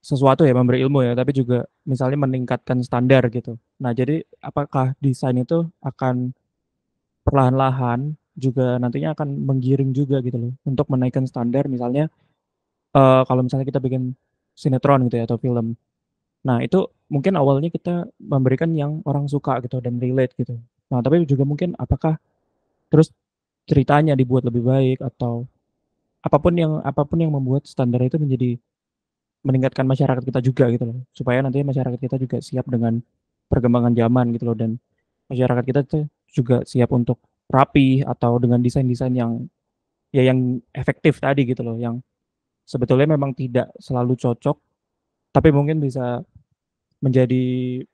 sesuatu ya, memberi ilmu ya, tapi juga misalnya meningkatkan standar gitu. Nah, jadi apakah desain itu akan perlahan-lahan juga nantinya akan menggiring juga gitu loh untuk menaikkan standar misalnya kalau misalnya kita bikin sinetron gitu ya atau film. Nah, itu mungkin awalnya kita memberikan yang orang suka gitu dan relate gitu. Nah, tapi juga mungkin apakah terus ceritanya dibuat lebih baik atau apapun yang membuat standar itu menjadi meningkatkan masyarakat kita juga gitu loh. Supaya nanti masyarakat kita juga siap dengan perkembangan zaman gitu loh dan masyarakat kita tuh juga siap untuk rapi atau dengan desain-desain yang efektif tadi gitu loh, yang sebetulnya memang tidak selalu cocok tapi mungkin bisa menjadi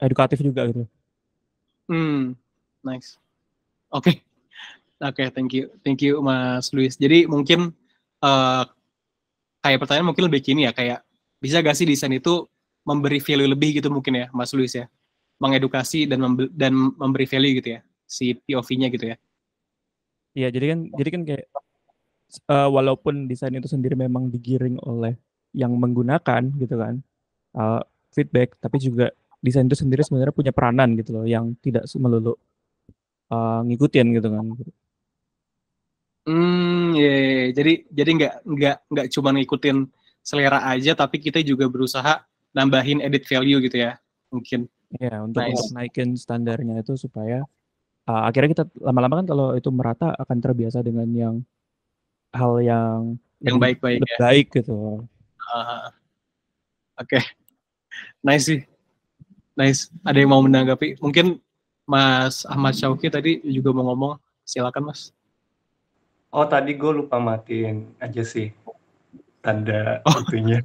edukatif juga gitu. Nice. Oke, thank you Mas Luis. Jadi mungkin kayak pertanyaan mungkin lebih gini ya, kayak bisa gak sih desain itu memberi value lebih gitu mungkin ya Mas Luis ya, mengedukasi dan memberi value gitu ya si POV-nya gitu ya. Iya, jadi kan kayak walaupun desain itu sendiri memang digiring oleh yang menggunakan gitu kan feedback, tapi juga desain itu sendiri sebenarnya punya peranan gitu loh yang tidak melulu ngikutin gitu kan. Jadi nggak cuma ngikutin selera aja, tapi kita juga berusaha nambahin edit value gitu ya, mungkin. Ya, untuk naikin standarnya itu supaya akhirnya kita lama-lama kan kalau itu merata akan terbiasa dengan yang hal yang baik-baik ya. Baik gitu. Oke. Nice sih. Nice. Ada yang mau menanggapi? Mungkin Mas Ahmad Syauki tadi juga mau ngomong. Silakan Mas. Oh, tadi gue lupa matiin aja sih tanda itunya.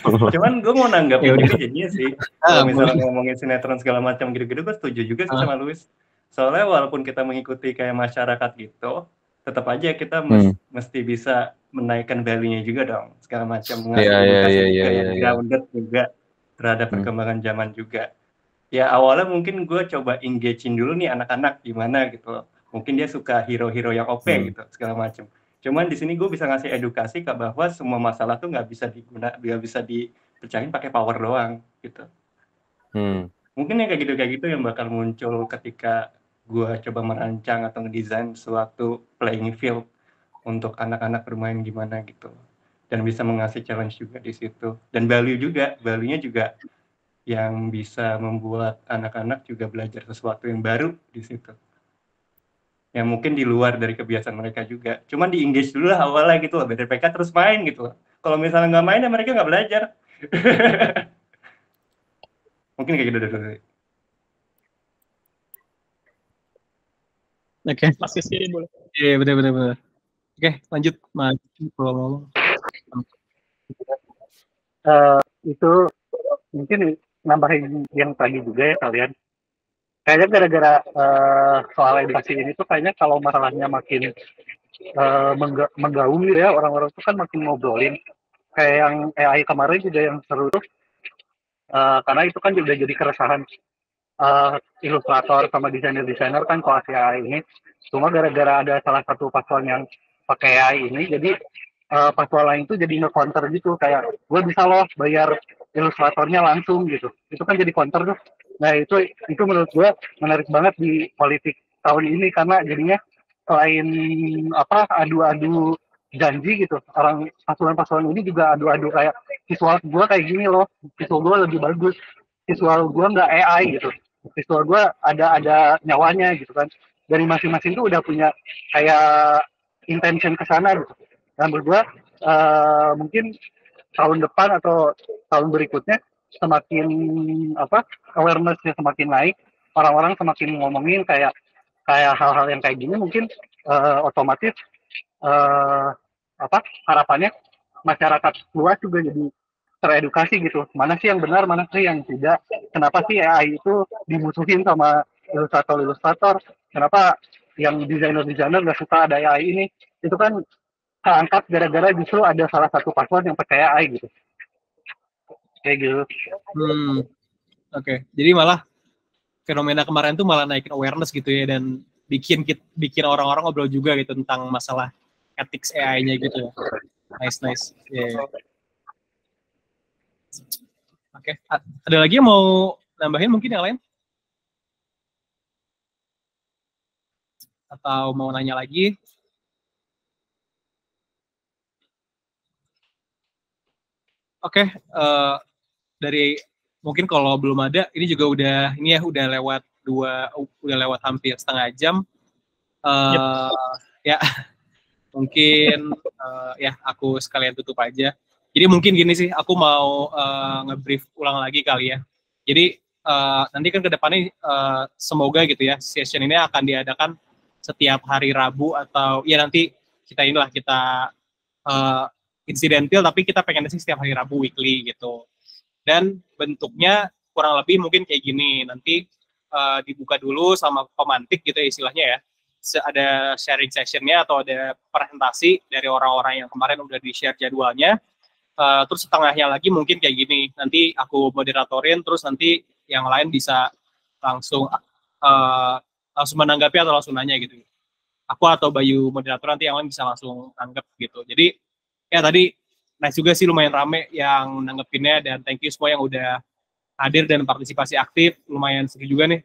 Cuman gue mau nanggapin ini jadinya sih. Kalau misalnya ngomongin sinetron segala macam gitu-gitu, gue setuju juga sih sama Luis. Soalnya walaupun kita mengikuti kayak masyarakat gitu, tetap aja kita mesti bisa menaikkan value-nya juga dong. Segala macam mengasih edukasi juga yang grounded juga terhadap perkembangan zaman juga. Ya awalnya mungkin gue coba engage-in dulu nih anak-anak gimana gitu loh. Mungkin dia suka hero-hero yang OP gitu segala macam. Cuman di sini gue bisa ngasih edukasi ke bahwa semua masalah tuh nggak bisa dipecahin pakai power doang gitu. Mungkin yang kayak gitu yang bakal muncul ketika gue coba merancang atau ngedesain suatu playing field untuk anak-anak bermain gimana gitu. Dan bisa mengasih challenge juga di situ. Dan value-nya juga yang bisa membuat anak-anak juga belajar sesuatu yang baru di situ. Yang mungkin di luar dari kebiasaan mereka juga. Cuman di-engage dulu lah awalnya gitu loh, BDPK terus main gitu loh. Kalau misalnya nggak main ya mereka nggak belajar. Mungkin kayak gitu dulu. Oke. Masih sendiri boleh. Iya, benar. Oke, lanjut Mas. Itu mungkin nambahin yang tadi juga ya kalian. Kayaknya gara-gara soal edukasi ini tuh kayaknya kalau masalahnya makin menggaung ya, orang-orang tuh kan makin ngobrolin. Kayak yang AI kemarin juga yang seru tuh, karena itu kan juga jadi keresahan ilustrator sama desainer-desainer kan soal AI ini. Cuma gara-gara ada salah satu paslon yang pakai AI ini, jadi paslon lain tuh jadi nge-counter gitu, kayak gue bisa loh bayar ilustratornya langsung gitu. Itu kan jadi counter tuh. Nah itu menurut gue menarik banget di politik tahun ini, karena jadinya selain adu-adu janji gitu, orang paslon-paslon ini juga adu-adu kayak visual gue kayak gini loh, visual gue lebih bagus, visual gue nggak AI gitu, visual gue ada nyawanya gitu kan. Dari masing-masing tuh udah punya kayak intention ke sana gitu. Dan menurut gue mungkin tahun depan atau tahun berikutnya semakin awareness-nya semakin naik, orang-orang semakin ngomongin kayak hal-hal yang kayak gini, mungkin otomatis harapannya masyarakat luas juga jadi teredukasi gitu. Mana sih yang benar, mana sih yang tidak. Kenapa sih AI itu dimusuhin sama ilustrator-ilustrator? Kenapa yang desainer-desainer nggak suka ada AI ini? Itu kan keangkat gara-gara justru ada salah satu paslon yang percaya AI gitu. Kayak gitu. Oke. Jadi malah fenomena kemarin tuh malah naikin awareness gitu ya, dan bikin orang-orang ngobrol juga gitu tentang masalah ethics AI-nya gitu ya. Nice. Yeah. Oke. Ada lagi yang mau nambahin mungkin yang lain? Atau mau nanya lagi? Oke. Dari mungkin kalau belum ada, ini juga udah lewat hampir setengah jam. Ya, mungkin ya aku sekalian tutup aja. Jadi mungkin gini sih, aku mau nge-brief ulang lagi kali ya. Jadi nanti kan ke depannya semoga gitu ya, session ini akan diadakan setiap hari Rabu, atau ya nanti kita insidental, tapi kita pengen sih setiap hari Rabu weekly gitu. Dan bentuknya kurang lebih mungkin kayak gini, nanti dibuka dulu sama pemantik gitu ya istilahnya ya, ada sharing sessionnya atau ada presentasi dari orang-orang yang kemarin udah di-share jadwalnya, terus setengahnya lagi mungkin kayak gini, nanti aku moderatorin, terus nanti yang lain bisa langsung menanggapi atau langsung nanya gitu. Aku atau Bayu moderator, nanti yang lain bisa langsung tanggap gitu. Jadi ya tadi nice juga sih, lumayan rame yang nanggepinnya, dan thank you semua yang udah hadir dan partisipasi aktif, lumayan seru juga nih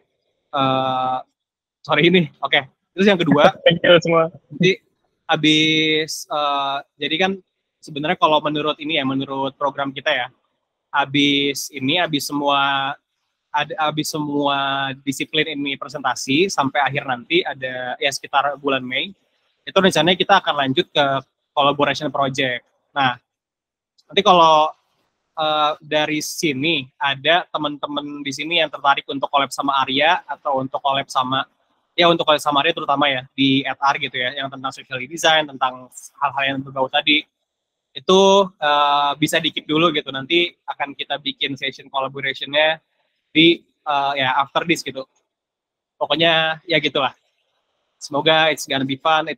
sore ini. Oke. Terus yang kedua, thank you semua. Jadi jadi kan sebenarnya kalau menurut program kita ya, habis semua disiplin ini presentasi sampai akhir nanti ada ya sekitar bulan Mei, itu rencananya kita akan lanjut ke collaboration project. Nah, nanti kalau dari sini ada teman-teman di sini yang tertarik untuk collab sama Arya atau untuk collab sama Arya terutama ya di @ar gitu ya, yang tentang social design, tentang hal-hal yang berbau tadi, itu bisa di-keep dulu gitu. Nanti akan kita bikin session collaboration-nya di ya after this gitu. Pokoknya ya gitulah. Semoga it's gonna be fun.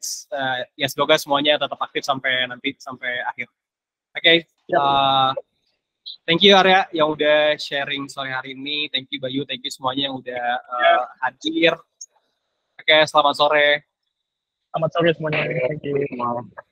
Ya semoga semuanya tetap aktif sampai akhir. Oke. Thank you Arya yang udah sharing sore hari ini. Thank you Bayu, thank you semuanya yang udah hadir. Oke, selamat sore. Selamat sore semuanya. Thank you.